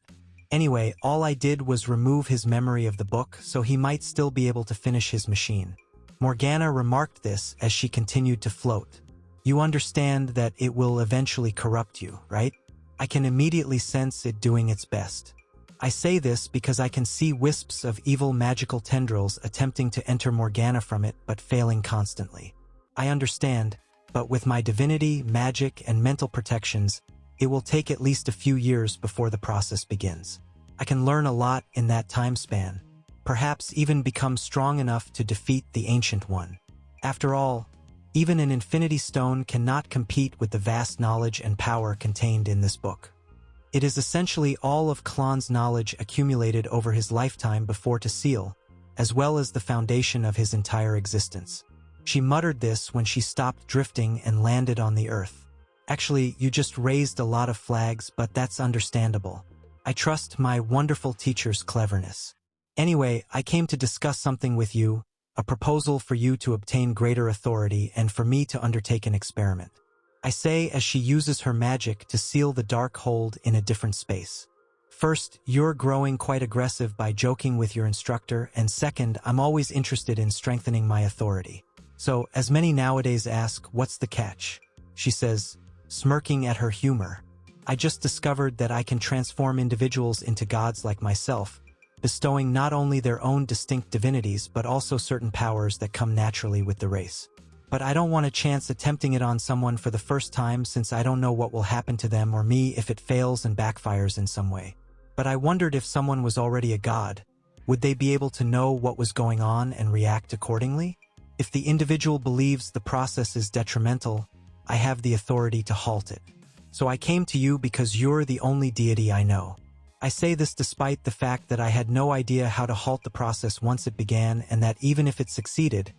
Anyway, all I did was remove his memory of the book so he might still be able to finish his machine. Morgana remarked this as she continued to float. You understand that it will eventually corrupt you, right? I can immediately sense it doing its best. I say this because I can see wisps of evil magical tendrils attempting to enter Morgana from it but failing constantly. I understand, but with my divinity, magic, and mental protections, it will take at least a few years before the process begins. I can learn a lot in that time span, perhaps even become strong enough to defeat the Ancient One. After all, even an Infinity Stone cannot compete with the vast knowledge and power contained in this book. It is essentially all of Klon's knowledge accumulated over his lifetime before to seal, as well as the foundation of his entire existence. She muttered this when she stopped drifting and landed on the earth. Actually, you just raised a lot of flags, but that's understandable. I trust my wonderful teacher's cleverness. Anyway, I came to discuss something with you, a proposal for you to obtain greater authority and for me to undertake an experiment. I say as she uses her magic to seal the dark hold in a different space. First, you're growing quite aggressive by joking with your instructor, and second, I'm always interested in strengthening my authority. So, as many nowadays ask, what's the catch? She says, smirking at her humor. I just discovered that I can transform individuals into gods like myself, bestowing not only their own distinct divinities but also certain powers that come naturally with the race. But I don't want a chance attempting it on someone for the first time since I don't know what will happen to them or me if it fails and backfires in some way. But I wondered if someone was already a god, would they be able to know what was going on and react accordingly? If the individual believes the process is detrimental, I have the authority to halt it. So I came to you because you're the only deity I know. I say this despite the fact that I had no idea how to halt the process once it began, and that even if it succeeded,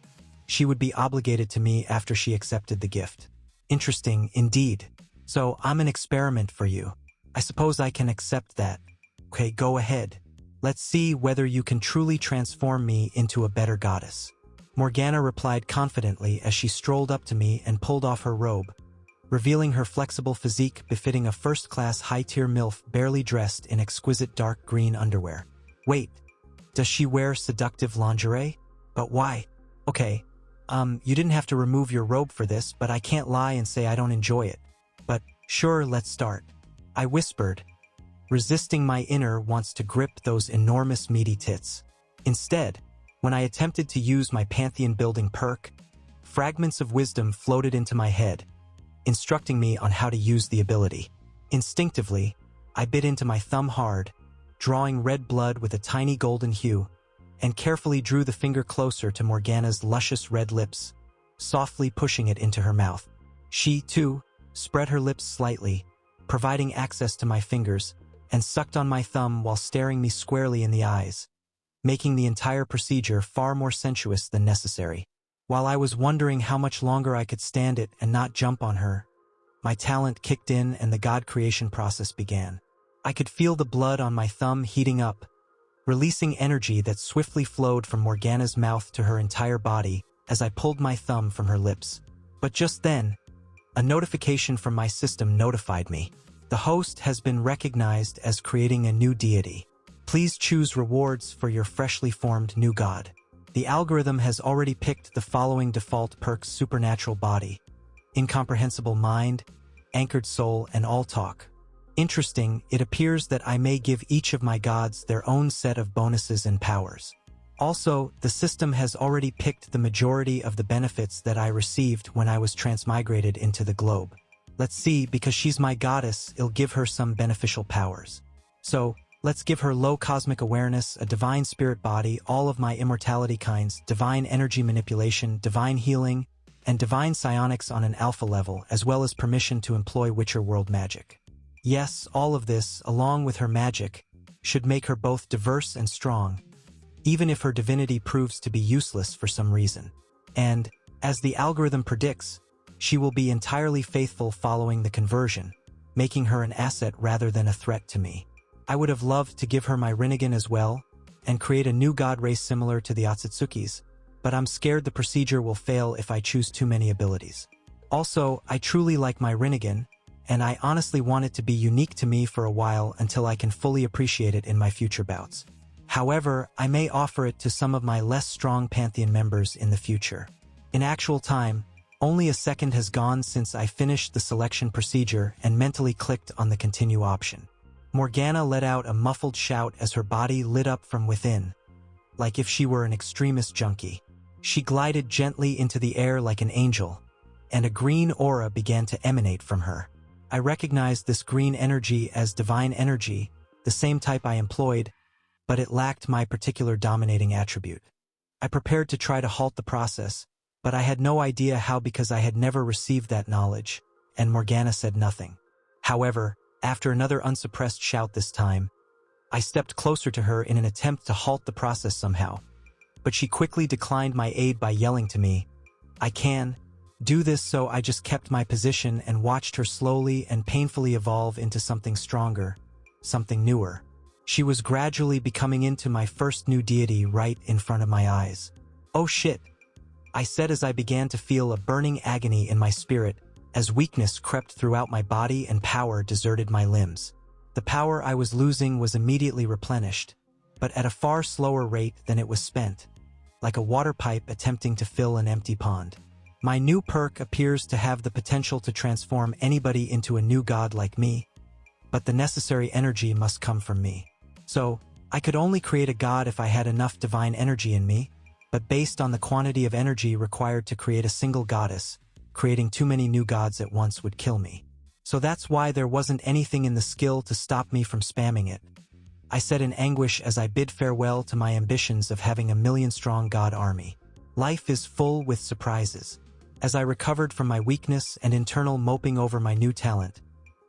she would be obligated to me after she accepted the gift. Interesting, indeed. So I'm an experiment for you. I suppose I can accept that. Okay, go ahead. Let's see whether you can truly transform me into a better goddess. Morgana replied confidently as she strolled up to me and pulled off her robe, revealing her flexible physique befitting a first-class high-tier MILF barely dressed in exquisite dark green underwear. Wait, does she wear seductive lingerie? But why? Okay, you didn't have to remove your robe for this, but I can't lie and say I don't enjoy it. But sure, let's start. I whispered, resisting my inner wants to grip those enormous meaty tits. Instead, when I attempted to use my pantheon-building perk, fragments of wisdom floated into my head, instructing me on how to use the ability. Instinctively, I bit into my thumb hard, drawing red blood with a tiny golden hue, and carefully drew the finger closer to Morgana's luscious red lips, softly pushing it into her mouth. She, too, spread her lips slightly, providing access to my fingers, and sucked on my thumb while staring me squarely in the eyes, making the entire procedure far more sensuous than necessary. While I was wondering how much longer I could stand it and not jump on her, my talent kicked in and the god creation process began. I could feel the blood on my thumb heating up, releasing energy that swiftly flowed from Morgana's mouth to her entire body as I pulled my thumb from her lips. But just then, a notification from my system notified me. The host has been recognized as creating a new deity. Please choose rewards for your freshly formed new god. The algorithm has already picked the following default perks: supernatural body, incomprehensible mind, anchored soul, and all talk. Interesting, it appears that I may give each of my gods their own set of bonuses and powers. Also, the system has already picked the majority of the benefits that I received when I was transmigrated into the globe. Let's see, because she's my goddess, it'll give her some beneficial powers. So, let's give her low cosmic awareness, a divine spirit body, all of my immortality kinds, divine energy manipulation, divine healing, and divine psionics on an alpha level, as well as permission to employ Witcher world magic. Yes, all of this, along with her magic, should make her both diverse and strong, even if her divinity proves to be useless for some reason. And, as the algorithm predicts, she will be entirely faithful following the conversion, making her an asset rather than a threat to me. I would have loved to give her my Rinnegan as well, and create a new god race similar to the Otsutsuki's, but I'm scared the procedure will fail if I choose too many abilities. Also, I truly like my Rinnegan, and I honestly want it to be unique to me for a while until I can fully appreciate it in my future bouts. However, I may offer it to some of my less strong Pantheon members in the future. In actual time, only a second has gone since I finished the selection procedure and mentally clicked on the continue option. Morgana let out a muffled shout as her body lit up from within, like if she were an extremist junkie. She glided gently into the air like an angel, and a green aura began to emanate from her. I recognized this green energy as divine energy, the same type I employed, but it lacked my particular dominating attribute. I prepared to try to halt the process, but I had no idea how because I had never received that knowledge, and Morgana said nothing. However, after another unsuppressed shout this time, I stepped closer to her in an attempt to halt the process somehow, but she quickly declined my aid by yelling to me, "I can do this," so I just kept my position and watched her slowly and painfully evolve into something stronger, something newer. She was gradually becoming into my first new deity right in front of my eyes. "Oh shit," I said as I began to feel a burning agony in my spirit, as weakness crept throughout my body and power deserted my limbs. The power I was losing was immediately replenished, but at a far slower rate than it was spent, like a water pipe attempting to fill an empty pond. My new perk appears to have the potential to transform anybody into a new god like me, but the necessary energy must come from me. So, I could only create a god if I had enough divine energy in me, but based on the quantity of energy required to create a single goddess, creating too many new gods at once would kill me. So that's why there wasn't anything in the skill to stop me from spamming it. I said in anguish as I bid farewell to my ambitions of having a million-strong god army. Life is full with surprises. As I recovered from my weakness and internal moping over my new talent,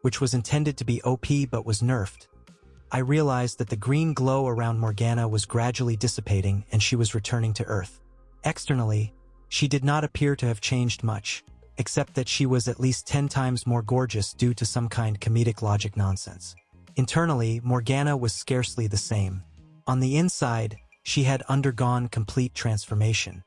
which was intended to be OP but was nerfed, I realized that the green glow around Morgana was gradually dissipating and she was returning to Earth. Externally, she did not appear to have changed much, except that she was at least 10 times more gorgeous due to some kind comedic logic nonsense. Internally, Morgana was scarcely the same. On the inside, she had undergone complete transformation.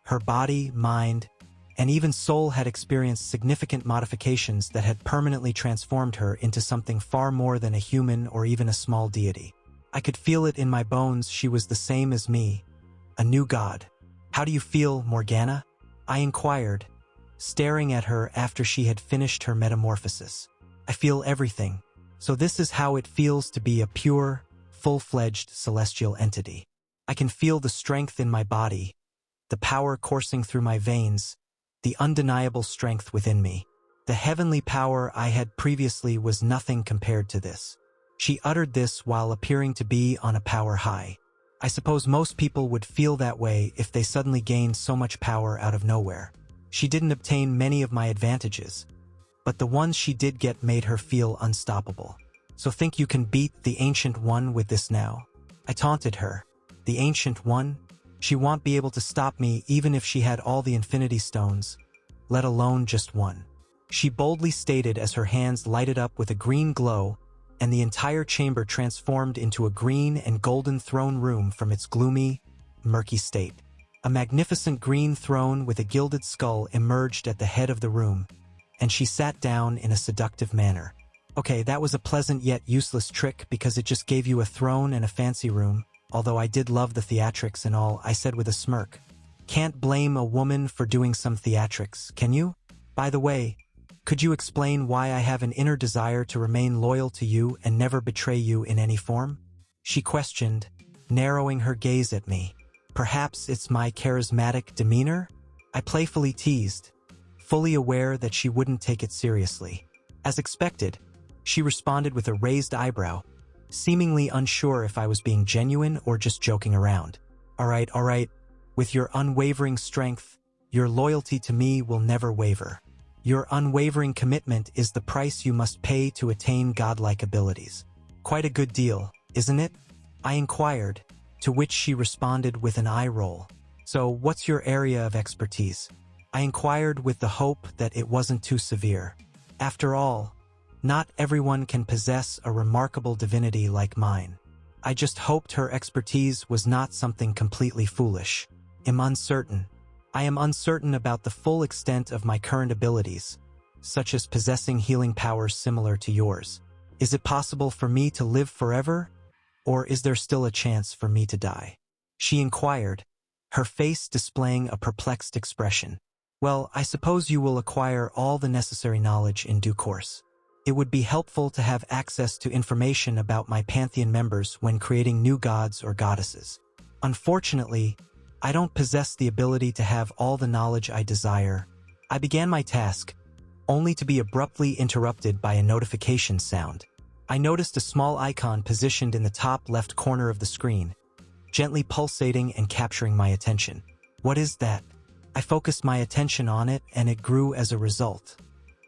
Her body, mind, and even soul had experienced significant modifications that had permanently transformed her into something far more than a human or even a small deity. I could feel it in my bones. She was the same as me, a new god. "How do you feel, Morgana?" I inquired, staring at her after she had finished her metamorphosis. "I feel everything. So this is how it feels to be a pure, full-fledged celestial entity. I can feel the strength in my body, the power coursing through my veins, the undeniable strength within me. The heavenly power I had previously was nothing compared to this." She uttered this while appearing to be on a power high. I suppose most people would feel that way if they suddenly gained so much power out of nowhere. She didn't obtain many of my advantages, but the ones she did get made her feel unstoppable. "So think you can beat the Ancient One with this now?" I taunted her. "The Ancient One? She won't be able to stop me even if she had all the Infinity Stones, let alone just one," she boldly stated as her hands lighted up with a green glow and the entire chamber transformed into a green and golden throne room from its gloomy, murky state. A magnificent green throne with a gilded skull emerged at the head of the room, and she sat down in a seductive manner. "Okay, that was a pleasant yet useless trick because it just gave you a throne and a fancy room, although I did love the theatrics and all," I said with a smirk. "Can't blame a woman for doing some theatrics, can you? By the way, could you explain why I have an inner desire to remain loyal to you and never betray you in any form?" she questioned, narrowing her gaze at me. "Perhaps it's my charismatic demeanor?" I playfully teased, fully aware that she wouldn't take it seriously. As expected, she responded with a raised eyebrow, seemingly unsure if I was being genuine or just joking around. All right. With your unwavering strength, your loyalty to me will never waver. Your unwavering commitment is the price you must pay to attain godlike abilities. Quite a good deal, isn't it?" I inquired, to which she responded with an eye roll. "So what's your area of expertise?" I inquired with the hope that it wasn't too severe. After all, not everyone can possess a remarkable divinity like mine. I just hoped her expertise was not something completely foolish. I am uncertain about the full extent of my current abilities, such as possessing healing powers similar to yours. Is it possible for me to live forever, or is there still a chance for me to die?" she inquired, her face displaying a perplexed expression. "Well, I suppose you will acquire all the necessary knowledge in due course. It would be helpful to have access to information about my pantheon members when creating new gods or goddesses. Unfortunately, I don't possess the ability to have all the knowledge I desire." I began my task, only to be abruptly interrupted by a notification sound. I noticed a small icon positioned in the top left corner of the screen, gently pulsating and capturing my attention. "What is that?" I focused my attention on it, and it grew as a result.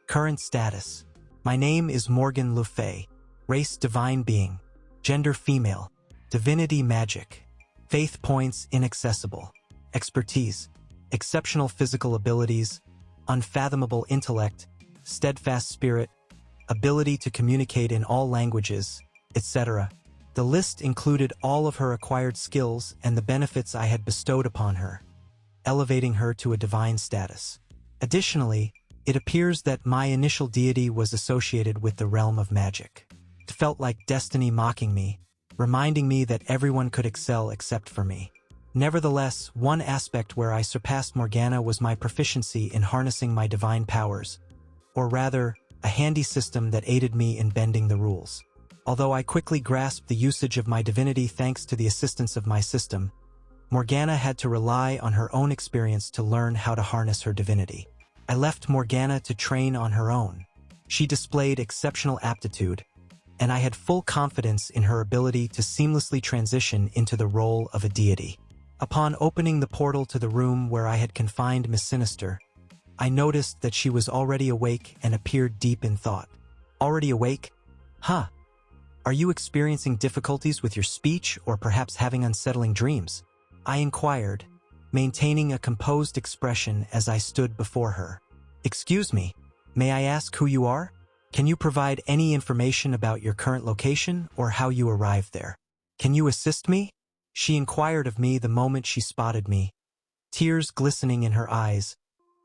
Current status: my name is Morgan Le Fay. Race divine being. Gender female. Divinity magic. Faith points inaccessible. Expertise: exceptional physical abilities, unfathomable intellect, steadfast spirit, ability to communicate in all languages, etc. The list included all of her acquired skills and the benefits I had bestowed upon her, elevating her to a divine status. Additionally, it appears that my initial deity was associated with the realm of magic. It felt like destiny mocking me, reminding me that everyone could excel except for me. Nevertheless, one aspect where I surpassed Morgana was my proficiency in harnessing my divine powers, or rather, a handy system that aided me in bending the rules. Although I quickly grasped the usage of my divinity thanks to the assistance of my system, Morgana had to rely on her own experience to learn how to harness her divinity. I left Morgana to train on her own. She displayed exceptional aptitude, and I had full confidence in her ability to seamlessly transition into the role of a deity. Upon opening the portal to the room where I had confined Miss Sinister, I noticed that she was already awake and appeared deep in thought. Already awake? Huh. Are you experiencing difficulties with your speech or perhaps having unsettling dreams? I inquired, maintaining a composed expression as I stood before her. Excuse me, may I ask who you are? Can you provide any information about your current location or how you arrived there? Can you assist me? She inquired of me the moment she spotted me, tears glistening in her eyes,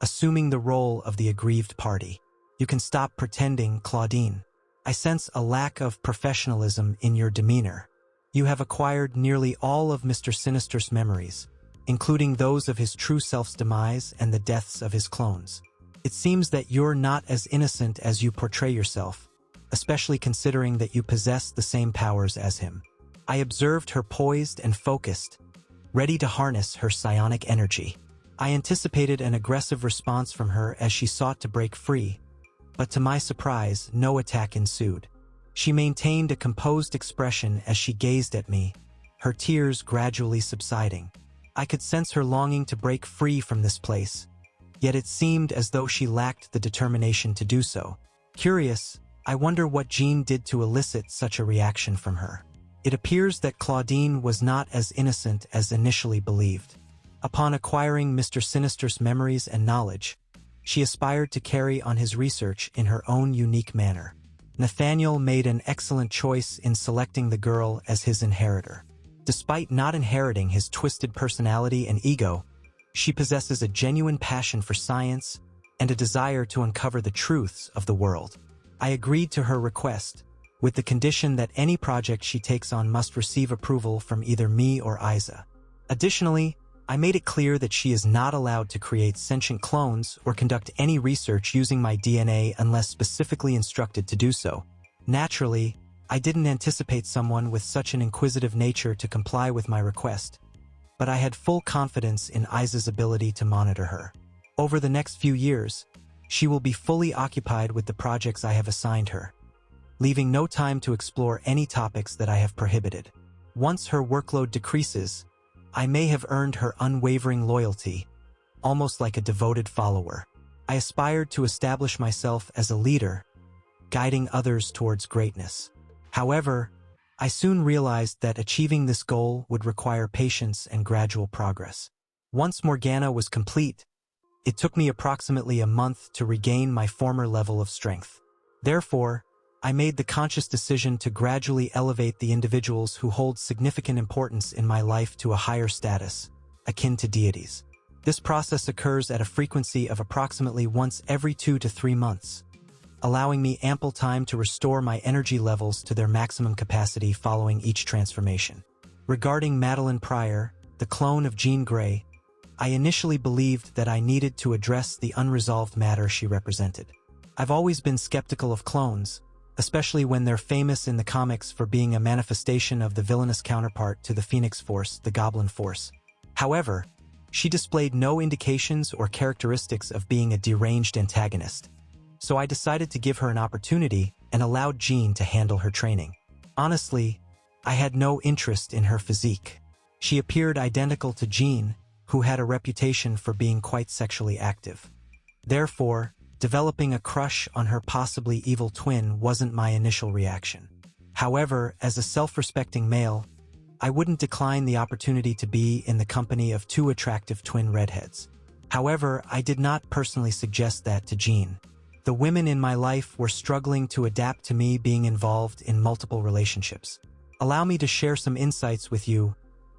assuming the role of the aggrieved party. You can stop pretending, Claudine. I sense a lack of professionalism in your demeanor. You have acquired nearly all of Mr. Sinister's memories, including those of his true self's demise and the deaths of his clones. It seems that you're not as innocent as you portray yourself, especially considering that you possess the same powers as him. I observed her poised and focused, ready to harness her psionic energy. I anticipated an aggressive response from her as she sought to break free, but to my surprise, no attack ensued. She maintained a composed expression as she gazed at me, her tears gradually subsiding. I could sense her longing to break free from this place, yet it seemed as though she lacked the determination to do so. Curious, I wonder what Jean did to elicit such a reaction from her. It appears that Claudine was not as innocent as initially believed. Upon acquiring Mr. Sinister's memories and knowledge, she aspired to carry on his research in her own unique manner. Nathaniel made an excellent choice in selecting the girl as his inheritor. Despite not inheriting his twisted personality and ego, she possesses a genuine passion for science and a desire to uncover the truths of the world. I agreed to her request, with the condition that any project she takes on must receive approval from either me or Isa. Additionally, I made it clear that she is not allowed to create sentient clones or conduct any research using my DNA unless specifically instructed to do so. Naturally, I didn't anticipate someone with such an inquisitive nature to comply with my request, but I had full confidence in Isa's ability to monitor her. Over the next few years, she will be fully occupied with the projects I have assigned her, leaving no time to explore any topics that I have prohibited. Once her workload decreases, I may have earned her unwavering loyalty, almost like a devoted follower. I aspired to establish myself as a leader, guiding others towards greatness. However, I soon realized that achieving this goal would require patience and gradual progress. Once Morgana was complete, it took me approximately a month to regain my former level of strength. Therefore, I made the conscious decision to gradually elevate the individuals who hold significant importance in my life to a higher status, akin to deities. This process occurs at a frequency of approximately once every 2 to 3 months, allowing me ample time to restore my energy levels to their maximum capacity following each transformation. Regarding Madeline Pryor, the clone of Jean Grey, I initially believed that I needed to address the unresolved matter she represented. I've always been skeptical of clones, especially when they're famous in the comics for being a manifestation of the villainous counterpart to the Phoenix Force, the Goblin Force. However, she displayed no indications or characteristics of being a deranged antagonist, so I decided to give her an opportunity and allowed Jean to handle her training. Honestly, I had no interest in her physique. She appeared identical to Jean, who had a reputation for being quite sexually active. Therefore, developing a crush on her possibly evil twin wasn't my initial reaction. However, as a self-respecting male, I wouldn't decline the opportunity to be in the company of 2 attractive twin redheads. However, I did not personally suggest that to Jean. The women in my life were struggling to adapt to me being involved in multiple relationships. Allow me to share some insights with you.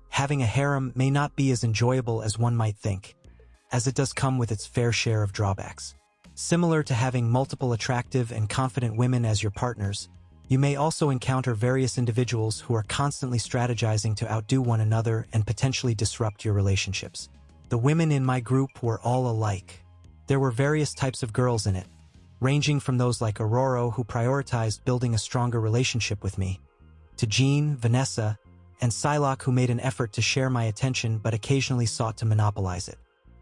Having a harem may not be as enjoyable as one might think, as it does come with its fair share of drawbacks. Similar to having multiple attractive and confident women as your partners, you may also encounter various individuals who are constantly strategizing to outdo one another and potentially disrupt your relationships. The women in my group were all alike. There were various types of girls in it, ranging from those like Aurora who prioritized building a stronger relationship with me, to Jean, Vanessa, and Psylocke who made an effort to share my attention but occasionally sought to monopolize it.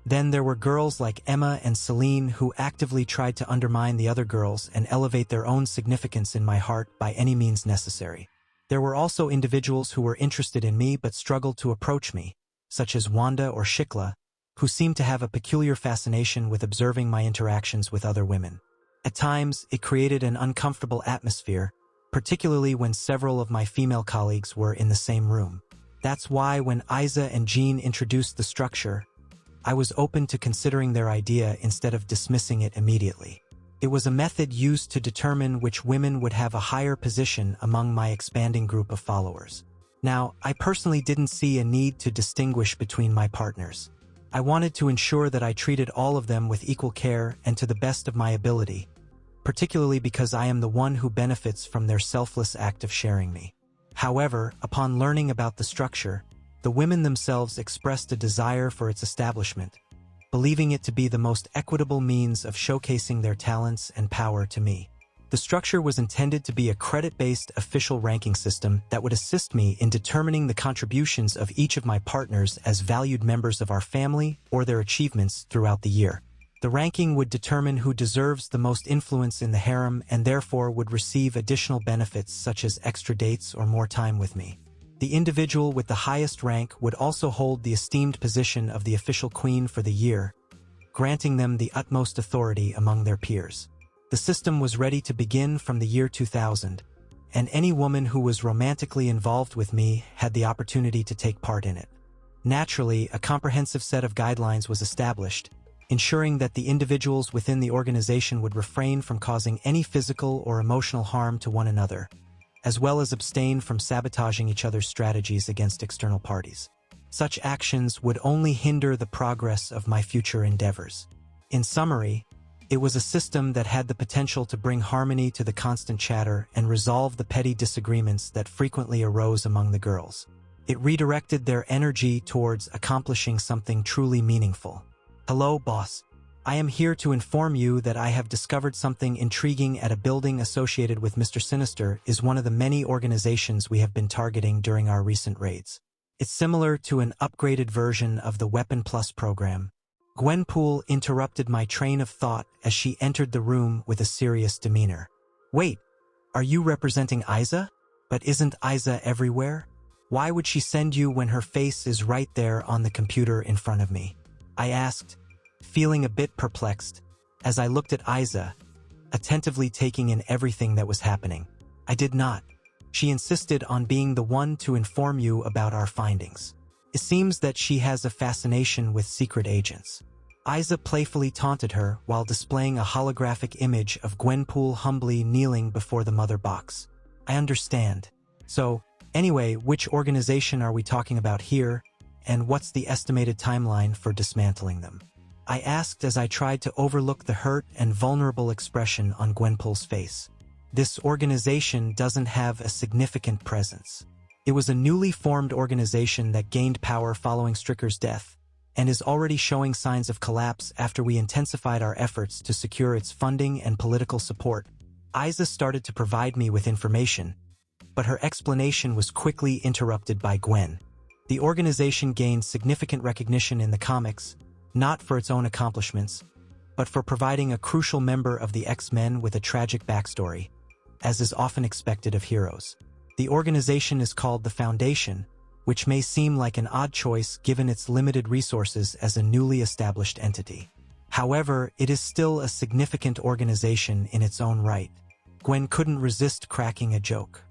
Then there were girls like Emma and Celine who actively tried to undermine the other girls and elevate their own significance in my heart by any means necessary. There were also individuals who were interested in me but struggled to approach me, such as Wanda or Shikla, who seemed to have a peculiar fascination with observing my interactions with other women. At times, it created an uncomfortable atmosphere, particularly when several of my female colleagues were in the same room. That's why when Isa and Jean introduced the structure, I was open to considering their idea instead of dismissing it immediately. It was a method used to determine which women would have a higher position among my expanding group of followers. Now, I personally didn't see a need to distinguish between my partners. I wanted to ensure that I treated all of them with equal care and to the best of my ability, particularly because I am the one who benefits from their selfless act of sharing me. However, upon learning about the structure, the women themselves expressed a desire for its establishment, believing it to be the most equitable means of showcasing their talents and power to me. The structure was intended to be a credit-based official ranking system that would assist me in determining the contributions of each of my partners as valued members of our family or their achievements throughout the year. The ranking would determine who deserves the most influence in the harem and therefore would receive additional benefits such as extra dates or more time with me. The individual with the highest rank would also hold the esteemed position of the official queen for the year, granting them the utmost authority among their peers. The system was ready to begin from the year 2000, and any woman who was romantically involved with me had the opportunity to take part in it. Naturally, a comprehensive set of guidelines was established, ensuring that the individuals within the organization would refrain from causing any physical or emotional harm to one another, as well as abstain from sabotaging each other's strategies against external parties. Such actions would only hinder the progress of my future endeavors. In summary, it was a system that had the potential to bring harmony to the constant chatter and resolve the petty disagreements that frequently arose among the girls. It redirected their energy towards accomplishing something truly meaningful. Hello, boss. I am here to inform you that I have discovered something intriguing at a building associated with Mr. Sinister is one of the many organizations we have been targeting during our recent raids. It's similar to an upgraded version of the Weapon Plus program. Gwenpool interrupted my train of thought as she entered the room with a serious demeanor. Wait, are you representing Isa? But isn't Isa everywhere? Why would she send you when her face is right there on the computer in front of me? I asked, feeling a bit perplexed, as I looked at Isa, attentively taking in everything that was happening. I did not. She insisted on being the one to inform you about our findings. It seems that she has a fascination with secret agents. Isa playfully taunted her while displaying a holographic image of Gwenpool humbly kneeling before the mother box. I understand. So, anyway, which organization are we talking about here, and what's the estimated timeline for dismantling them? I asked as I tried to overlook the hurt and vulnerable expression on Gwenpool's face. This organization doesn't have a significant presence. It was a newly formed organization that gained power following Stricker's death, and is already showing signs of collapse after we intensified our efforts to secure its funding and political support. Isa started to provide me with information, but her explanation was quickly interrupted by Gwen. The organization gained significant recognition in the comics, not for its own accomplishments, but for providing a crucial member of the X-Men with a tragic backstory, as is often expected of heroes. The organization is called the Foundation, which may seem like an odd choice given its limited resources as a newly established entity. However, it is still a significant organization in its own right. Gwen couldn't resist cracking a joke.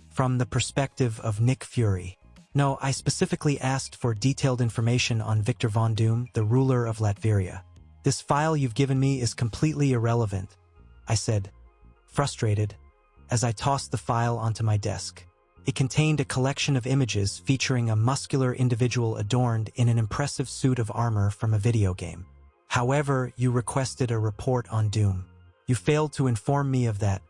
From the perspective of Nick Fury. No, I specifically asked for detailed information on Victor Von Doom, the ruler of Latveria. This file you've given me is completely irrelevant, I said, frustrated, as I tossed the file onto my desk. It contained a collection of images featuring a muscular individual adorned in an impressive suit of armor from a video game. However, you requested a report on Doom. You failed to inform me of that.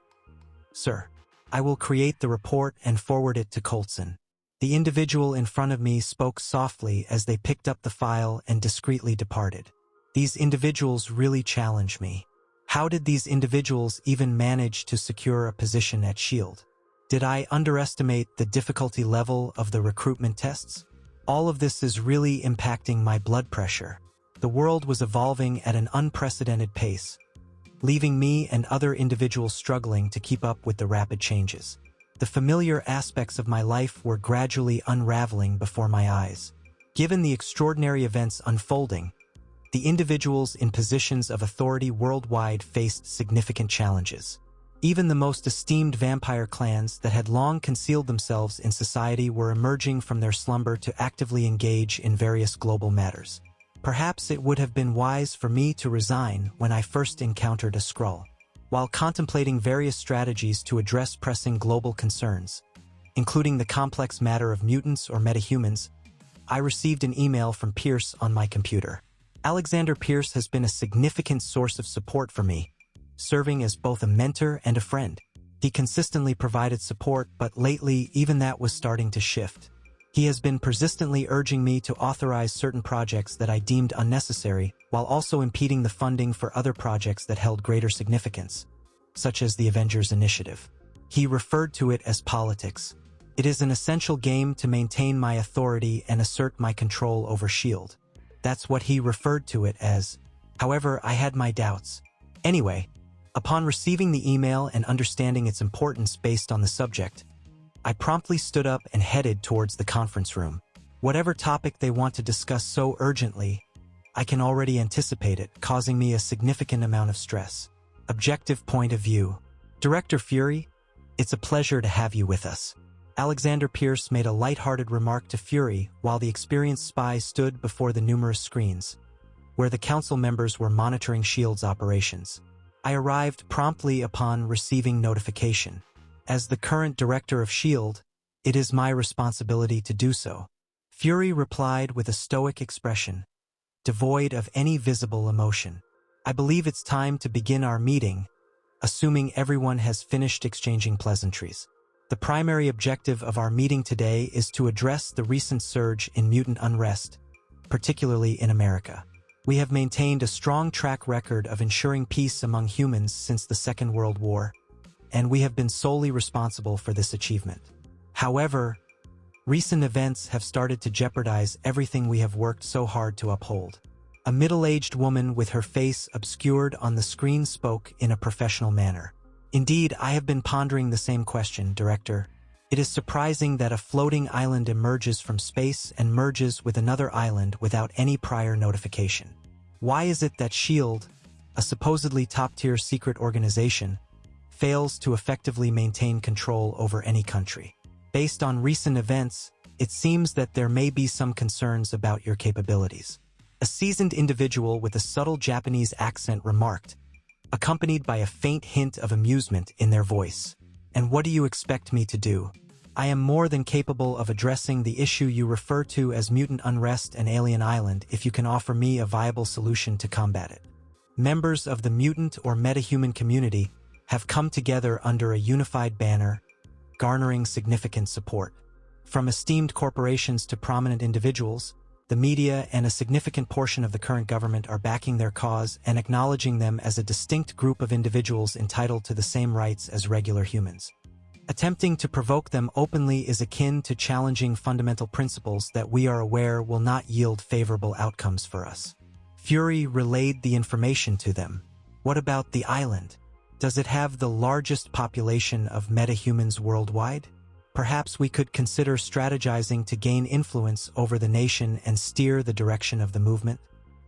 Sir, I will create the report and forward it to Coulson. The individual in front of me spoke softly as they picked up the file and discreetly departed. These individuals really challenge me. How did these individuals even manage to secure a position at S.H.I.E.L.D.? Did I underestimate the difficulty level of the recruitment tests? All of this is really impacting my blood pressure. The world was evolving at an unprecedented pace, leaving me and other individuals struggling to keep up with the rapid changes. The familiar aspects of my life were gradually unraveling before my eyes. Given the extraordinary events unfolding, the individuals in positions of authority worldwide faced significant challenges. Even the most esteemed vampire clans that had long concealed themselves in society were emerging from their slumber to actively engage in various global matters. Perhaps it would have been wise for me to resign when I first encountered a Skrull. While contemplating various strategies to address pressing global concerns, including the complex matter of mutants or metahumans, I received an email from Pierce on my computer. Alexander Pierce has been a significant source of support for me, serving as both a mentor and a friend. He consistently provided support, but lately even that was starting to shift. He has been persistently urging me to authorize certain projects that I deemed unnecessary, while also impeding the funding for other projects that held greater significance, such as the Avengers Initiative. He referred to it as politics. It is an essential game to maintain my authority and assert my control over S.H.I.E.L.D. That's what he referred to it as. However, I had my doubts. Anyway, upon receiving the email and understanding its importance based on the subject, I promptly stood up and headed towards the conference room. Whatever topic they want to discuss so urgently, I can already anticipate it, causing me a significant amount of stress. Objective point of view. Director Fury, it's a pleasure to have you with us. Alexander Pierce made a light-hearted remark to Fury while the experienced spy stood before the numerous screens, where the council members were monitoring S.H.I.E.L.D.'s operations. I arrived promptly upon receiving notification. As the current director of S.H.I.E.L.D., it is my responsibility to do so. Fury replied with a stoic expression, devoid of any visible emotion. I believe it's time to begin our meeting, assuming everyone has finished exchanging pleasantries. The primary objective of our meeting today is to address the recent surge in mutant unrest, particularly in America. We have maintained a strong track record of ensuring peace among humans since the Second World War, and we have been solely responsible for this achievement. However, recent events have started to jeopardize everything we have worked so hard to uphold. A middle-aged woman with her face obscured on the screen spoke in a professional manner. Indeed, I have been pondering the same question, Director. It is surprising that a floating island emerges from space and merges with another island without any prior notification. Why is it that S.H.I.E.L.D., a supposedly top-tier secret organization, fails to effectively maintain control over any country? Based on recent events, it seems that there may be some concerns about your capabilities. A seasoned individual with a subtle Japanese accent remarked, accompanied by a faint hint of amusement in their voice. And what do you expect me to do? I am more than capable of addressing the issue you refer to as mutant unrest and alien island if you can offer me a viable solution to combat it. Members of the mutant or metahuman community have come together under a unified banner, garnering significant support. From esteemed corporations to prominent individuals, the media and a significant portion of the current government are backing their cause and acknowledging them as a distinct group of individuals entitled to the same rights as regular humans. Attempting to provoke them openly is akin to challenging fundamental principles that we are aware will not yield favorable outcomes for us. Fury relayed the information to them. What about the island? Does it have the largest population of metahumans worldwide? Perhaps we could consider strategizing to gain influence over the nation and steer the direction of the movement.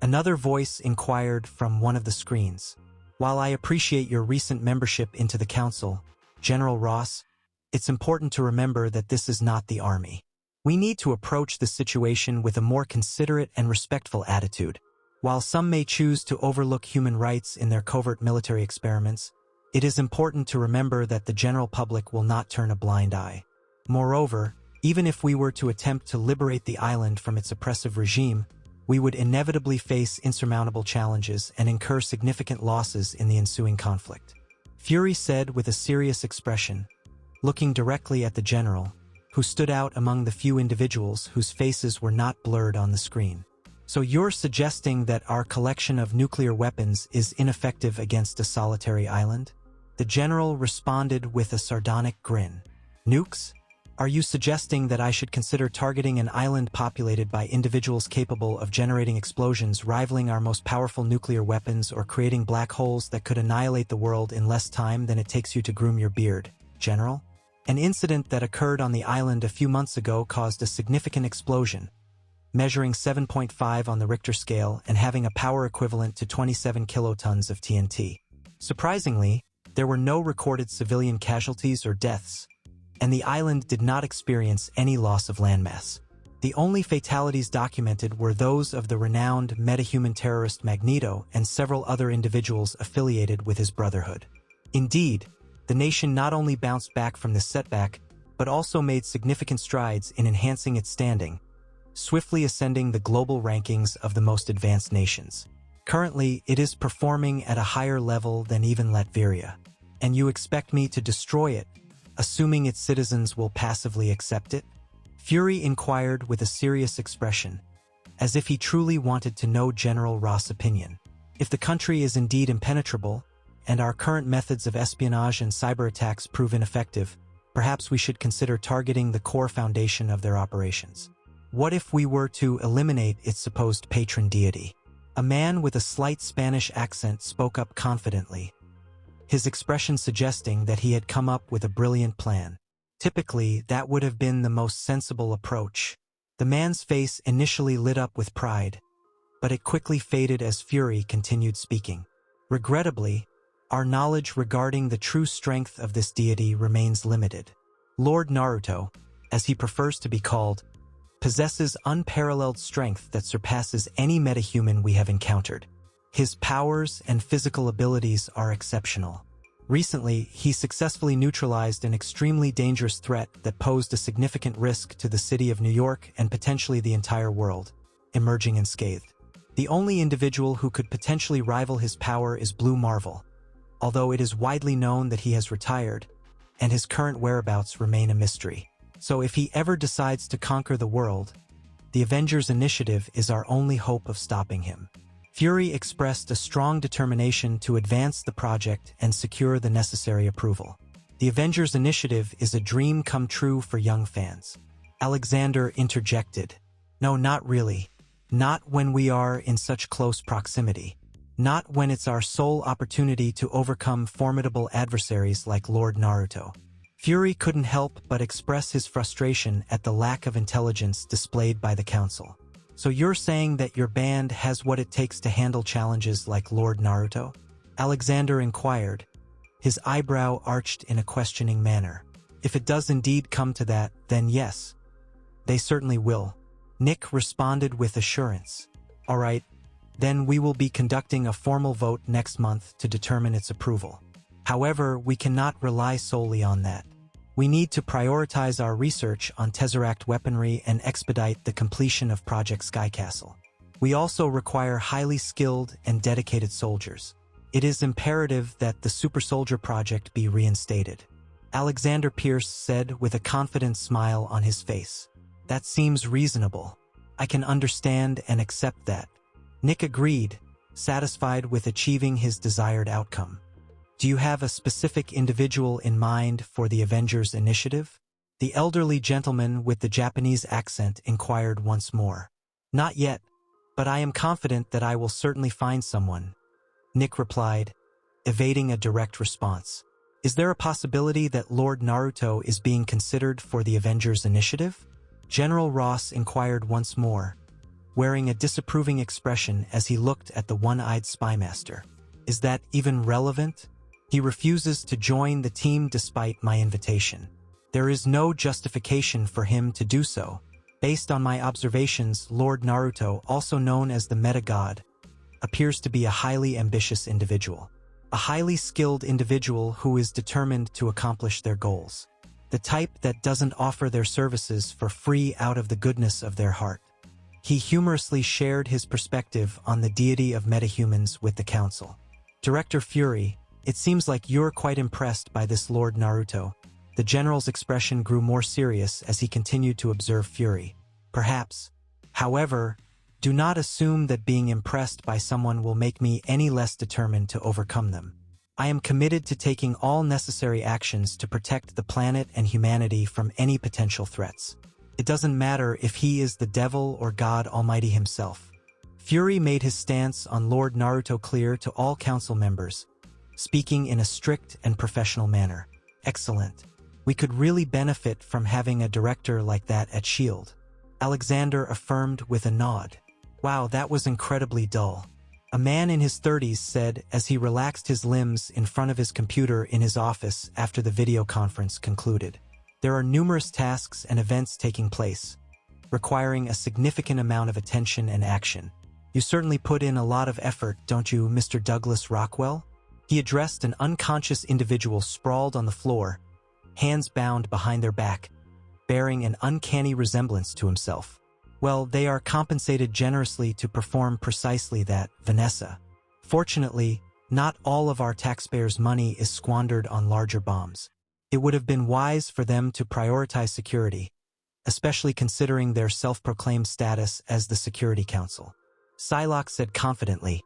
Another voice inquired from one of the screens. While I appreciate your recent membership into the council, General Ross, it's important to remember that this is not the army. We need to approach the situation with a more considerate and respectful attitude. While some may choose to overlook human rights in their covert military experiments, it is important to remember that the general public will not turn a blind eye. Moreover, even if we were to attempt to liberate the island from its oppressive regime, we would inevitably face insurmountable challenges and incur significant losses in the ensuing conflict. Fury said with a serious expression, looking directly at the general, who stood out among the few individuals whose faces were not blurred on the screen. So you're suggesting that our collection of nuclear weapons is ineffective against a solitary island? The general responded with a sardonic grin. Nukes? Are you suggesting that I should consider targeting an island populated by individuals capable of generating explosions rivaling our most powerful nuclear weapons, or creating black holes that could annihilate the world in less time than it takes you to groom your beard, General? An incident that occurred on the island a few months ago caused a significant explosion, measuring 7.5 on the Richter scale and having a power equivalent to 27 kilotons of TNT. Surprisingly, there were no recorded civilian casualties or deaths, and the island did not experience any loss of landmass. The only fatalities documented were those of the renowned metahuman terrorist Magneto and several other individuals affiliated with his brotherhood. Indeed, the nation not only bounced back from this setback, but also made significant strides in enhancing its standing, swiftly ascending the global rankings of the most advanced nations. Currently, it is performing at a higher level than even Latveria. And you expect me to destroy it, assuming its citizens will passively accept it? Fury inquired with a serious expression, as if he truly wanted to know General Ross' opinion. If the country is indeed impenetrable, and our current methods of espionage and cyber attacks prove ineffective, perhaps we should consider targeting the core foundation of their operations. What if we were to eliminate its supposed patron deity? A man with a slight Spanish accent spoke up confidently, his expression suggesting that he had come up with a brilliant plan. Typically, that would have been the most sensible approach. The man's face initially lit up with pride, but it quickly faded as Fury continued speaking. Regrettably, our knowledge regarding the true strength of this deity remains limited. Lord Naruto, as he prefers to be called, possesses unparalleled strength that surpasses any metahuman we have encountered. His powers and physical abilities are exceptional. Recently, he successfully neutralized an extremely dangerous threat that posed a significant risk to the city of New York and potentially the entire world, emerging unscathed. The only individual who could potentially rival his power is Blue Marvel, although it is widely known that he has retired, and his current whereabouts remain a mystery. So if he ever decides to conquer the world, the Avengers Initiative is our only hope of stopping him. Fury expressed a strong determination to advance the project and secure the necessary approval. The Avengers Initiative is a dream come true for young fans. Alexander interjected. No, not really. Not when we are in such close proximity. Not when it's our sole opportunity to overcome formidable adversaries like Lord Naruto. Fury couldn't help but express his frustration at the lack of intelligence displayed by the Council. So you're saying that your band has what it takes to handle challenges like Lord Naruto? Alexander inquired, his eyebrow arched in a questioning manner. If it does indeed come to that, then yes. They certainly will. Nick responded with assurance. All right, then we will be conducting a formal vote next month to determine its approval. However, we cannot rely solely on that. We need to prioritize our research on Tesseract weaponry and expedite the completion of Project Sky Castle. We also require highly skilled and dedicated soldiers. It is imperative that the Super Soldier Project be reinstated. Alexander Pierce said with a confident smile on his face. That seems reasonable. I can understand and accept that. Nick agreed, satisfied with achieving his desired outcome. Do you have a specific individual in mind for the Avengers Initiative? The elderly gentleman with the Japanese accent inquired once more. Not yet, but I am confident that I will certainly find someone, Nick replied, evading a direct response. Is there a possibility that Lord Naruto is being considered for the Avengers Initiative? General Ross inquired once more, wearing a disapproving expression as he looked at the one-eyed spymaster. Is that even relevant? He refuses to join the team despite my invitation. There is no justification for him to do so. Based on my observations, Lord Naruto, also known as the Meta God, appears to be a highly ambitious individual. A highly skilled individual who is determined to accomplish their goals. the type that doesn't offer their services for free out of the goodness of their heart. He humorously shared his perspective on the deity of metahumans with the council. Director Fury, it seems like you're quite impressed by this Lord Naruto. The general's expression grew more serious as he continued to observe Fury. Perhaps. However, do not assume that being impressed by someone will make me any less determined to overcome them. I am committed to taking all necessary actions to protect the planet and humanity from any potential threats. It doesn't matter if he is the devil or God Almighty himself. Fury made his stance on Lord Naruto clear to all council members, speaking in a strict and professional manner. Excellent. We could really benefit from having a director like that at S.H.I.E.L.D. Alexander affirmed with a nod. Wow, that was incredibly dull. A man in his 30s said as he relaxed his limbs in front of his computer in his office after the video conference concluded. There are numerous tasks and events taking place, requiring a significant amount of attention and action. You certainly put in a lot of effort, don't you, Mr. Douglas Rockwell? He addressed an unconscious individual sprawled on the floor, hands bound behind their back, bearing an uncanny resemblance to himself. Well, they are compensated generously to perform precisely that, Vanessa. Fortunately, not all of our taxpayers' money is squandered on larger bombs. It would have been wise for them to prioritize security, especially considering their self-proclaimed status as the Security Council. Psylocke said confidently,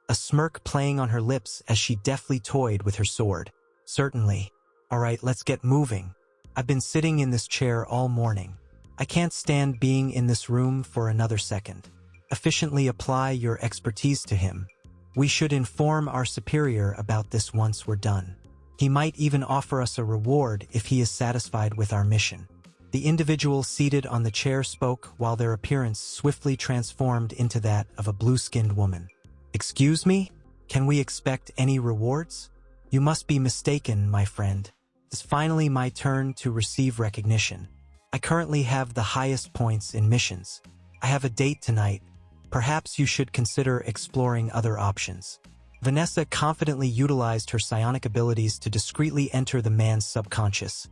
a smirk playing on her lips as she deftly toyed with her sword. Certainly. All right, let's get moving. I've been sitting in this chair all morning. I can't stand being in this room for another second. Efficiently apply your expertise to him. We should inform our superior about this once we're done. He might even offer us a reward if he is satisfied with our mission. The individual seated on the chair spoke while their appearance swiftly transformed into that of a blue-skinned woman. Excuse me? Can we expect any rewards? You must be mistaken, my friend. It's finally my turn to receive recognition. I currently have the highest points in missions. I have a date tonight. Perhaps you should consider exploring other options. Vanessa confidently utilized her psionic abilities to discreetly enter the man's subconscious,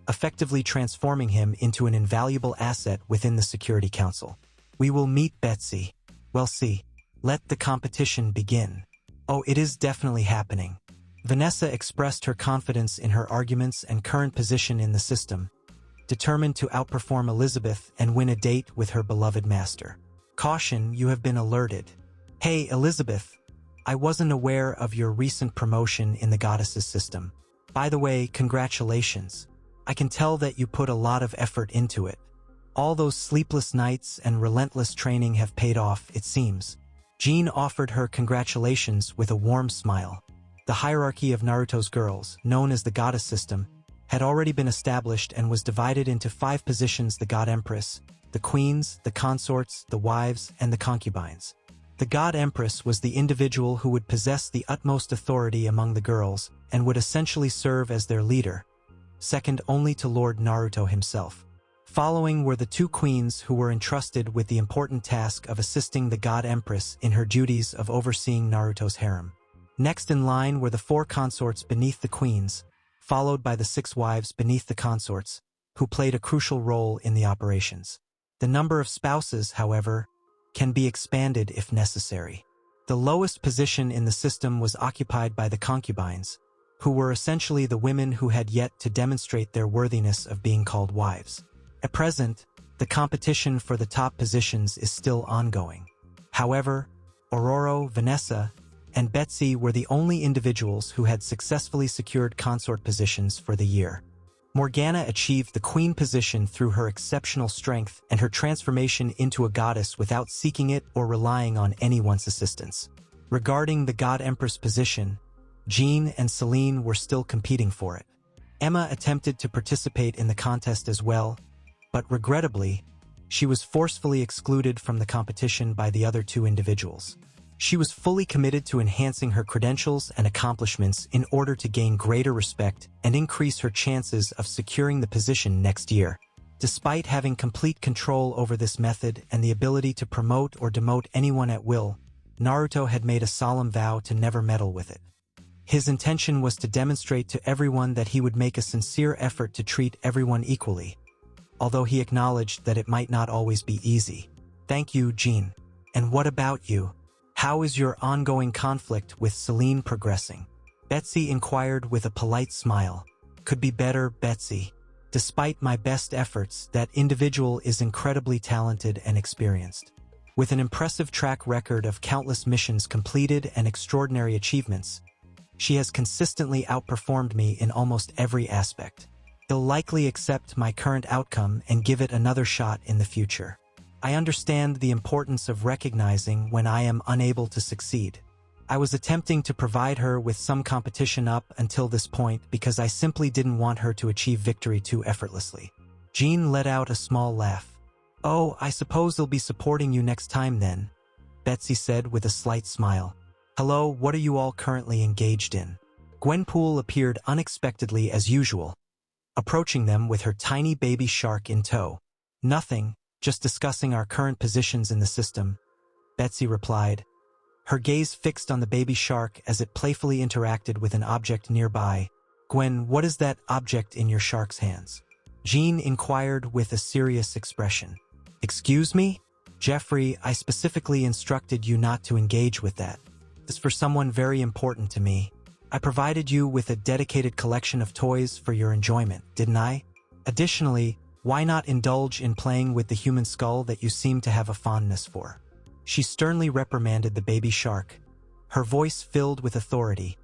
effectively transforming him into an invaluable asset within the Security Council. We will meet Betsy. Well, see, let the competition begin. Oh, it is definitely happening. Vanessa expressed her confidence in her arguments and current position in the system, determined to outperform Elizabeth and win a date with her beloved master. Caution, you have been alerted. Hey, Elizabeth. I wasn't aware of your recent promotion in the goddesses system. By the way, congratulations. I can tell that you put a lot of effort into it. All those sleepless nights and relentless training have paid off, it seems. Jean offered her congratulations with a warm smile. The hierarchy of Naruto's girls, known as the goddess system, had already been established and was divided into 5 positions: the God Empress, the queens, the consorts, the wives, and the concubines. The God Empress was the individual who would possess the utmost authority among the girls and would essentially serve as their leader, second only to Lord Naruto himself. Following were the 2 queens who were entrusted with the important task of assisting the God Empress in her duties of overseeing Naruto's harem. Next in line were the 4 consorts beneath the queens, followed by the 6 wives beneath the consorts, who played a crucial role in the operations. The number of spouses, however, can be expanded if necessary. The lowest position in the system was occupied by the concubines, who were essentially the women who had yet to demonstrate their worthiness of being called wives. At present, the competition for the top positions is still ongoing. However, Aurora, Vanessa, and Betsy were the only individuals who had successfully secured consort positions for the year. Morgana achieved the queen position through her exceptional strength and her transformation into a goddess without seeking it or relying on anyone's assistance. Regarding the God Empress position, Jean and Celine were still competing for it. Emma attempted to participate in the contest as well, but regrettably, she was forcefully excluded from the competition by the other 2 individuals. She was fully committed to enhancing her credentials and accomplishments in order to gain greater respect and increase her chances of securing the position next year. Despite having complete control over this method and the ability to promote or demote anyone at will, Naruto had made a solemn vow to never meddle with it. His intention was to demonstrate to everyone that he would make a sincere effort to treat everyone equally, although he acknowledged that it might not always be easy. Thank you, Jean. And what about you? How is your ongoing conflict with Celine progressing? Betsy inquired with a polite smile. Could be better, Betsy. Despite my best efforts, that individual is incredibly talented and experienced. With an impressive track record of countless missions completed and extraordinary achievements, she has consistently outperformed me in almost every aspect. He'll likely accept my current outcome and give it another shot in the future. I understand the importance of recognizing when I am unable to succeed. I was attempting to provide her with some competition up until this point because I simply didn't want her to achieve victory too effortlessly. Jean let out a small laugh. Oh, I suppose they'll be supporting you next time then, Betsy said with a slight smile. Hello, what are you all currently engaged in? Gwenpool appeared unexpectedly as usual, approaching them with her tiny baby shark in tow. Nothing, just discussing our current positions in the system, Betsy replied, her gaze fixed on the baby shark as it playfully interacted with an object nearby. Gwen, what is that object in your shark's hands? Jean inquired with a serious expression. Excuse me? Jeffrey, I specifically instructed you not to engage with that. This is for someone very important to me. I provided you with a dedicated collection of toys for your enjoyment, didn't I? Additionally, why not indulge in playing with the human skull that you seem to have a fondness for? She sternly reprimanded the baby shark, her voice filled with authority,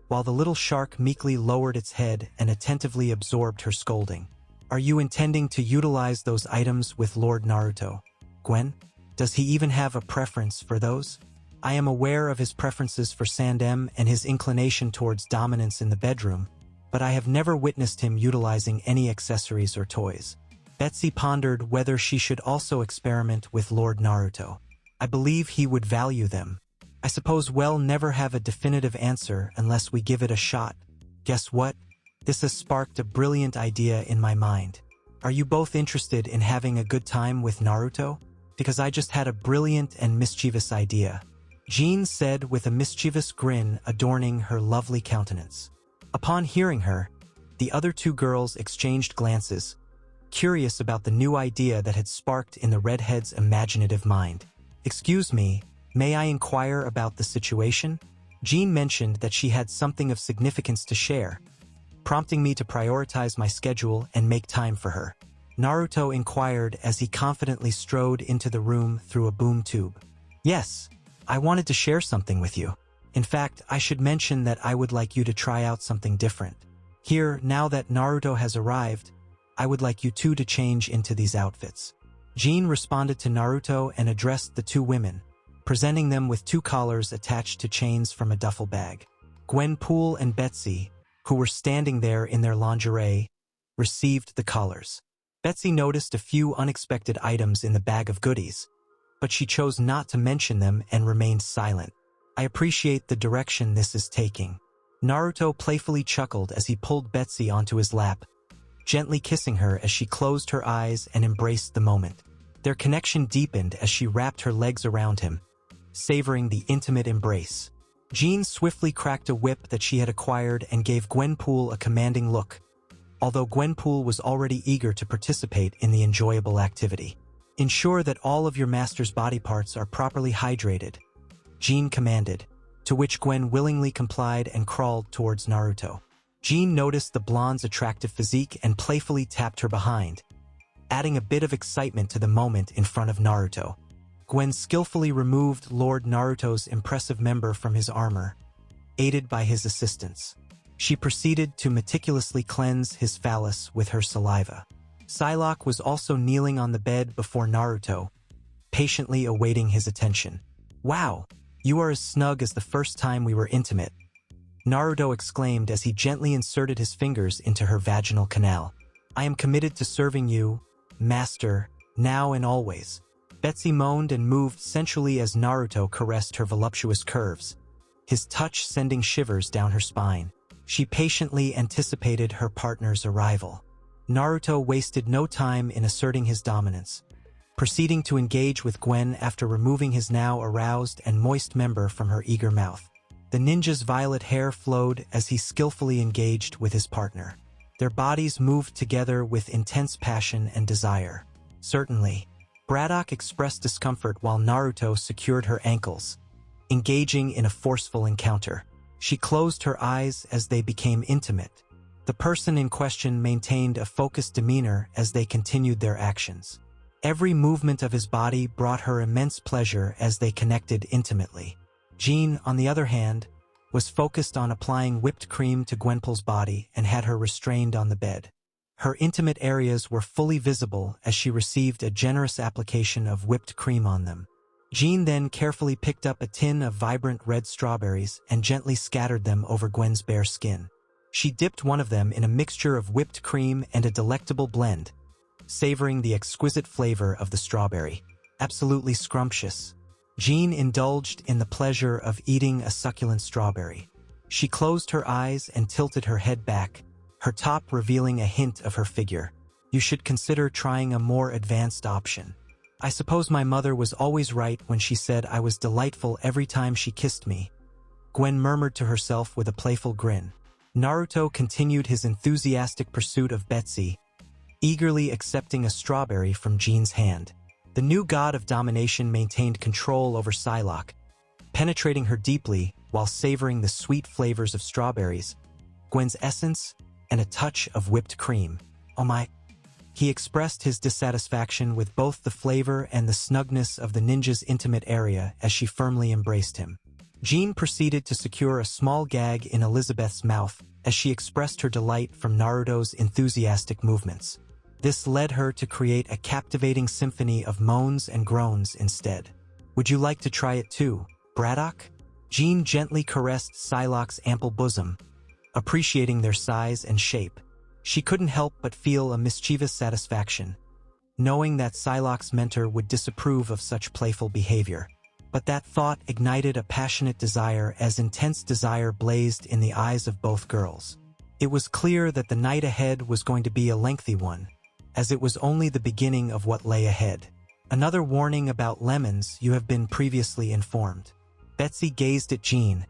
while the little shark meekly lowered its head and attentively absorbed her scolding. Are you intending to utilize those items with Lord Naruto? Gwen, does he even have a preference for those? I am aware of his preferences for Sandem and his inclination towards dominance in the bedroom, but I have never witnessed him utilizing any accessories or toys. Betsy pondered whether she should also experiment with Lord Naruto. I believe he would value them. I suppose we'll never have a definitive answer unless we give it a shot. Guess what? This has sparked a brilliant idea in my mind. Are you both interested in having a good time with Naruto? Because I just had a brilliant and mischievous idea, Jean said with a mischievous grin adorning her lovely countenance. Upon hearing her, the other two girls exchanged glances, curious about the new idea that had sparked in the redhead's imaginative mind. Excuse me, may I inquire about the situation? Jean mentioned that she had something of significance to share, prompting me to prioritize my schedule and make time for her. Naruto inquired as he confidently strode into the room through a boom tube. Yes, I wanted to share something with you. In fact, I should mention that I would like you to try out something different. Here, now that Naruto has arrived, I would like you two to change into these outfits. Jean responded to Naruto and addressed the two women, presenting them with two collars attached to chains from a duffel bag. Gwenpool and Betsy, who were standing there in their lingerie, received the collars. Betsy noticed a few unexpected items in the bag of goodies, but she chose not to mention them and remained silent. I appreciate the direction this is taking. Naruto playfully chuckled as he pulled Betsy onto his lap, gently kissing her as she closed her eyes and embraced the moment. Their connection deepened as she wrapped her legs around him, savoring the intimate embrace. Jean swiftly cracked a whip that she had acquired and gave Gwenpool a commanding look, although Gwenpool was already eager to participate in the enjoyable activity. Ensure that all of your master's body parts are properly hydrated, Jean commanded, to which Gwen willingly complied and crawled towards Naruto. Jean noticed the blonde's attractive physique and playfully tapped her behind, adding a bit of excitement to the moment in front of Naruto. Gwen skillfully removed Lord Naruto's impressive member from his armor, aided by his assistants. She proceeded to meticulously cleanse his phallus with her saliva. Psylocke was also kneeling on the bed before Naruto, patiently awaiting his attention. Wow, you are as snug as the first time we were intimate, Naruto exclaimed as he gently inserted his fingers into her vaginal canal. I am committed to serving you, master, now and always. Betsy moaned and moved sensually as Naruto caressed her voluptuous curves, his touch sending shivers down her spine. She patiently anticipated her partner's arrival. Naruto wasted no time in asserting his dominance, proceeding to engage with Gwen after removing his now aroused and moist member from her eager mouth. The ninja's violet hair flowed as he skillfully engaged with his partner. Their bodies moved together with intense passion and desire. Certainly, Braddock expressed discomfort while Naruto secured her ankles, engaging in a forceful encounter. She closed her eyes as they became intimate. The person in question maintained a focused demeanor as they continued their actions. Every movement of his body brought her immense pleasure as they connected intimately. Jean, on the other hand, was focused on applying whipped cream to Gwenpool's body and had her restrained on the bed. Her intimate areas were fully visible as she received a generous application of whipped cream on them. Jean then carefully picked up a tin of vibrant red strawberries and gently scattered them over Gwen's bare skin. She dipped one of them in a mixture of whipped cream and a delectable blend, savoring the exquisite flavor of the strawberry. Absolutely scrumptious. Jean indulged in the pleasure of eating a succulent strawberry. She closed her eyes and tilted her head back, her top revealing a hint of her figure. You should consider trying a more advanced option. I suppose my mother was always right when she said I was delightful every time she kissed me, Gwen murmured to herself with a playful grin. Naruto continued his enthusiastic pursuit of Betsy, eagerly accepting a strawberry from Jean's hand. The new god of domination maintained control over Psylocke, penetrating her deeply while savoring the sweet flavors of strawberries, Gwen's essence, and a touch of whipped cream. Oh my! He expressed his dissatisfaction with both the flavor and the snugness of the ninja's intimate area as she firmly embraced him. Jean proceeded to secure a small gag in Elizabeth's mouth as she expressed her delight from Naruto's enthusiastic movements. This led her to create a captivating symphony of moans and groans instead. Would you like to try it too, Braddock? Jean gently caressed Psylocke's ample bosom, appreciating their size and shape. She couldn't help but feel a mischievous satisfaction, knowing that Psylocke's mentor would disapprove of such playful behavior. But that thought ignited a passionate desire as intense desire blazed in the eyes of both girls. It was clear that the night ahead was going to be a lengthy one, as it was only the beginning of what lay ahead. Another warning about lemons, you have been previously informed. Betsy gazed at Jean,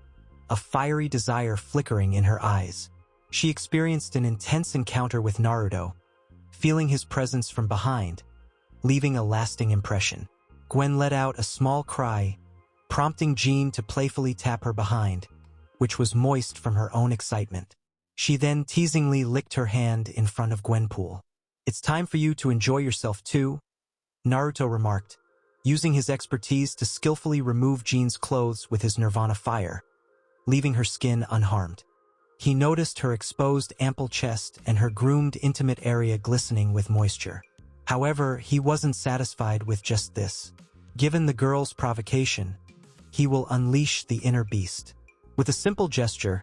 a fiery desire flickering in her eyes. She experienced an intense encounter with Naruto, feeling his presence from behind, leaving a lasting impression. Gwen let out a small cry, prompting Jean to playfully tap her behind, which was moist from her own excitement. She then teasingly licked her hand in front of Gwenpool. "It's time for you to enjoy yourself too," Naruto remarked, using his expertise to skillfully remove Jean's clothes with his Nirvana fire, leaving her skin unharmed. He noticed her exposed ample chest and her groomed intimate area glistening with moisture. However, he wasn't satisfied with just this. Given the girl's provocation, he will unleash the inner beast. With a simple gesture,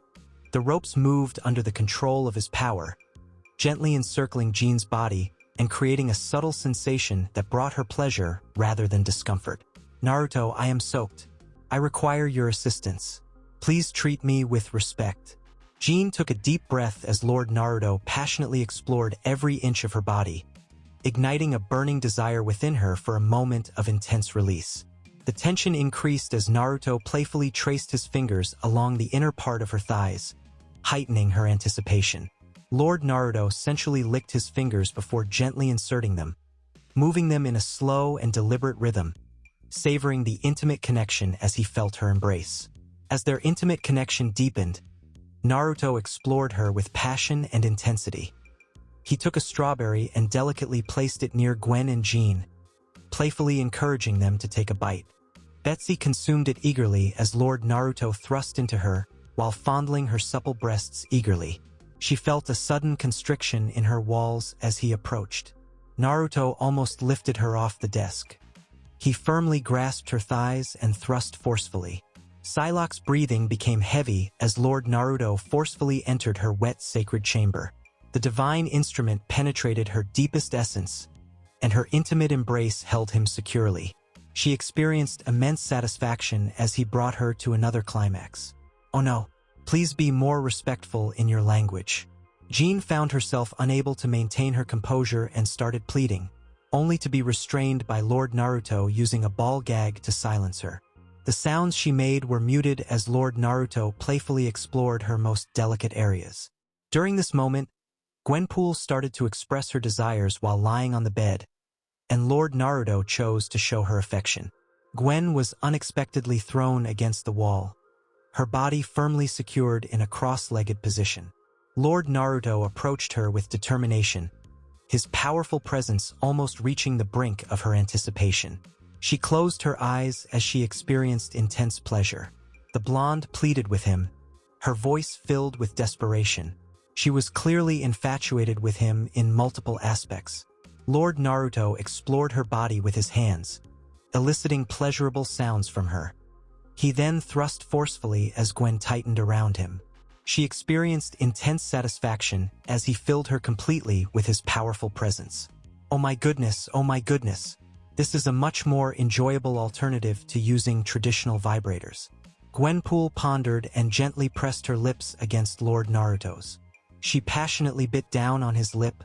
the ropes moved under the control of his power, gently encircling Jean's body and creating a subtle sensation that brought her pleasure rather than discomfort. "Naruto, I am soaked. I require your assistance. Please treat me with respect." Jean took a deep breath as Lord Naruto passionately explored every inch of her body, igniting a burning desire within her for a moment of intense release. The tension increased as Naruto playfully traced his fingers along the inner part of her thighs, heightening her anticipation. Lord Naruto sensually licked his fingers before gently inserting them, moving them in a slow and deliberate rhythm, savoring the intimate connection as he felt her embrace. As their intimate connection deepened, Naruto explored her with passion and intensity. He took a strawberry and delicately placed it near Gwen and Jean, playfully encouraging them to take a bite. Betsy consumed it eagerly as Lord Naruto thrust into her while fondling her supple breasts eagerly. She felt a sudden constriction in her walls as he approached. Naruto almost lifted her off the desk. He firmly grasped her thighs and thrust forcefully. Psylocke's breathing became heavy as Lord Naruto forcefully entered her wet sacred chamber. The divine instrument penetrated her deepest essence, and her intimate embrace held him securely. She experienced immense satisfaction as he brought her to another climax. "Oh no, please be more respectful in your language." Jean found herself unable to maintain her composure and started pleading, only to be restrained by Lord Naruto using a ball gag to silence her. The sounds she made were muted as Lord Naruto playfully explored her most delicate areas. During this moment, Gwenpool started to express her desires while lying on the bed, and Lord Naruto chose to show her affection. Gwen was unexpectedly thrown against the wall, her body firmly secured in a cross-legged position. Lord Naruto approached her with determination, his powerful presence almost reaching the brink of her anticipation. She closed her eyes as she experienced intense pleasure. The blonde pleaded with him, her voice filled with desperation. She was clearly infatuated with him in multiple aspects. Lord Naruto explored her body with his hands, eliciting pleasurable sounds from her. He then thrust forcefully as Gwen tightened around him. She experienced intense satisfaction as he filled her completely with his powerful presence. Oh my goodness, oh my goodness. This is a much more enjoyable alternative to using traditional vibrators. Gwenpool pondered and gently pressed her lips against Lord Naruto's. She passionately bit down on his lip,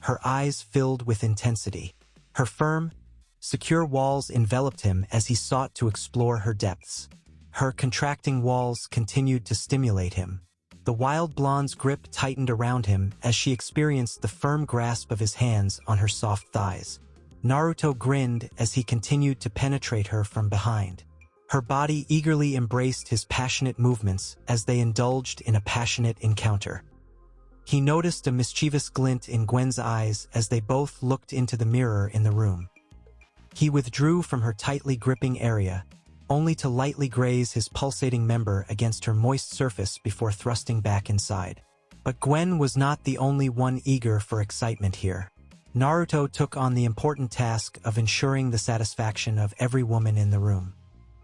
her eyes filled with intensity. Her firm, secure walls enveloped him as he sought to explore her depths. Her contracting walls continued to stimulate him. The wild blonde's grip tightened around him as she experienced the firm grasp of his hands on her soft thighs. Naruto grinned as he continued to penetrate her from behind. Her body eagerly embraced his passionate movements as they indulged in a passionate encounter. He noticed a mischievous glint in Gwen's eyes as they both looked into the mirror in the room. He withdrew from her tightly gripping area, only to lightly graze his pulsating member against her moist surface before thrusting back inside. But Gwen was not the only one eager for excitement here. Naruto took on the important task of ensuring the satisfaction of every woman in the room.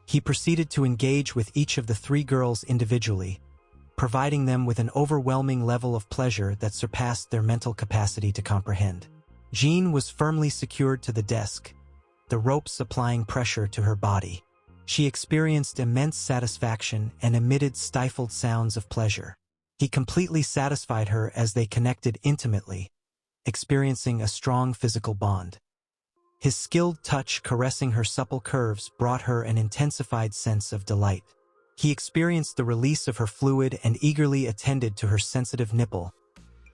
He proceeded to engage with each of the three girls individually, providing them with an overwhelming level of pleasure that surpassed their mental capacity to comprehend. Jean was firmly secured to the desk, the ropes applying pressure to her body. She experienced immense satisfaction and emitted stifled sounds of pleasure. He completely satisfied her as they connected intimately, experiencing a strong physical bond. His skilled touch caressing her supple curves brought her an intensified sense of delight. He experienced the release of her fluid and eagerly attended to her sensitive nipple,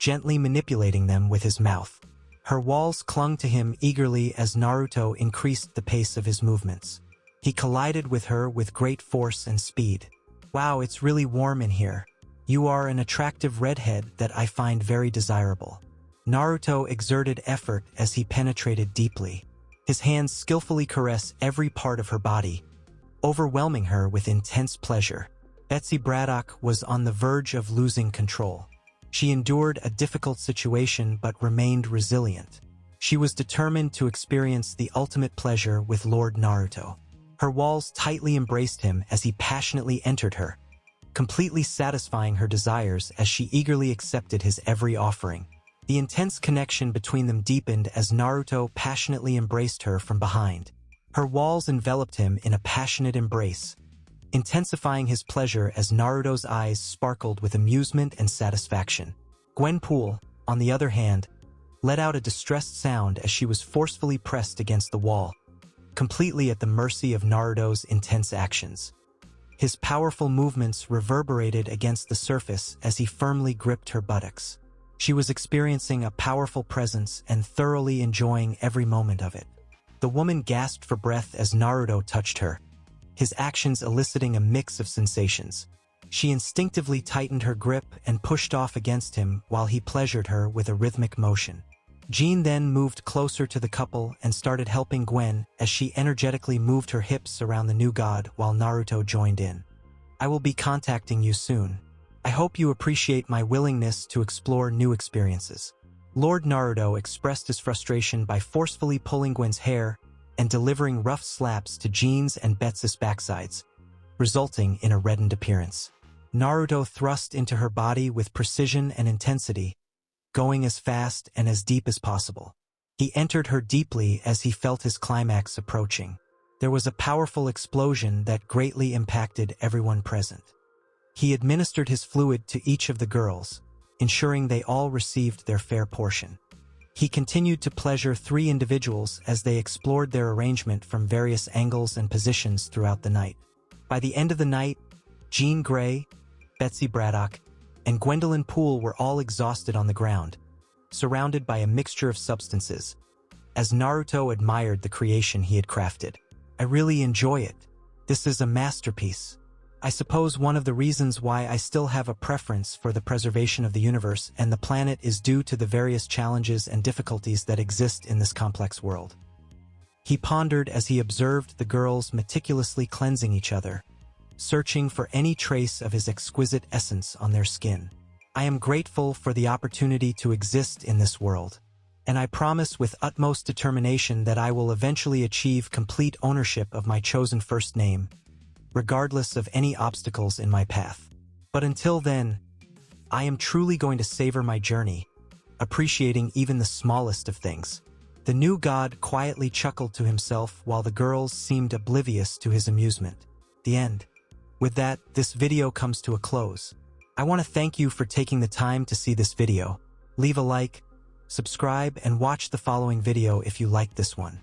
gently manipulating them with his mouth. Her walls clung to him eagerly as Naruto increased the pace of his movements. He collided with her with great force and speed. Wow, it's really warm in here. You are an attractive redhead that I find very desirable. Naruto exerted effort as he penetrated deeply. His hands skillfully caress every part of her body, overwhelming her with intense pleasure. Betsy Braddock was on the verge of losing control. She endured a difficult situation but remained resilient. She was determined to experience the ultimate pleasure with Lord Naruto. Her walls tightly embraced him as he passionately entered her, completely satisfying her desires as she eagerly accepted his every offering. The intense connection between them deepened as Naruto passionately embraced her from behind. Her walls enveloped him in a passionate embrace, intensifying his pleasure as Naruto's eyes sparkled with amusement and satisfaction. Gwenpool, on the other hand, let out a distressed sound as she was forcefully pressed against the wall, completely at the mercy of Naruto's intense actions. His powerful movements reverberated against the surface as he firmly gripped her buttocks. She was experiencing a powerful presence and thoroughly enjoying every moment of it. The woman gasped for breath as Naruto touched her, his actions eliciting a mix of sensations. She instinctively tightened her grip and pushed off against him while he pleasured her with a rhythmic motion. Jean then moved closer to the couple and started helping Gwen as she energetically moved her hips around the new god while Naruto joined in. I will be contacting you soon. I hope you appreciate my willingness to explore new experiences. Lord Naruto expressed his frustration by forcefully pulling Gwen's hair and delivering rough slaps to Jean's and Betsy's backsides, resulting in a reddened appearance. Naruto thrust into her body with precision and intensity, going as fast and as deep as possible. He entered her deeply as he felt his climax approaching. There was a powerful explosion that greatly impacted everyone present. He administered his fluid to each of the girls, ensuring they all received their fair portion. He continued to pleasure three individuals as they explored their arrangement from various angles and positions throughout the night. By the end of the night, Jean Grey, Betsy Braddock, and Gwendolyn Poole were all exhausted on the ground, surrounded by a mixture of substances, as Naruto admired the creation he had crafted. I really enjoy it. This is a masterpiece. I suppose one of the reasons why I still have a preference for the preservation of the universe and the planet is due to the various challenges and difficulties that exist in this complex world. He pondered as he observed the girls meticulously cleansing each other, searching for any trace of his exquisite essence on their skin. I am grateful for the opportunity to exist in this world, and I promise with utmost determination that I will eventually achieve complete ownership of my chosen first name, regardless of any obstacles in my path. But until then, I am truly going to savor my journey, appreciating even the smallest of things. The new god quietly chuckled to himself while the girls seemed oblivious to his amusement. The end. With that, this video comes to a close. I want to thank you for taking the time to see this video. Leave a like, subscribe, and watch the following video if you like this one.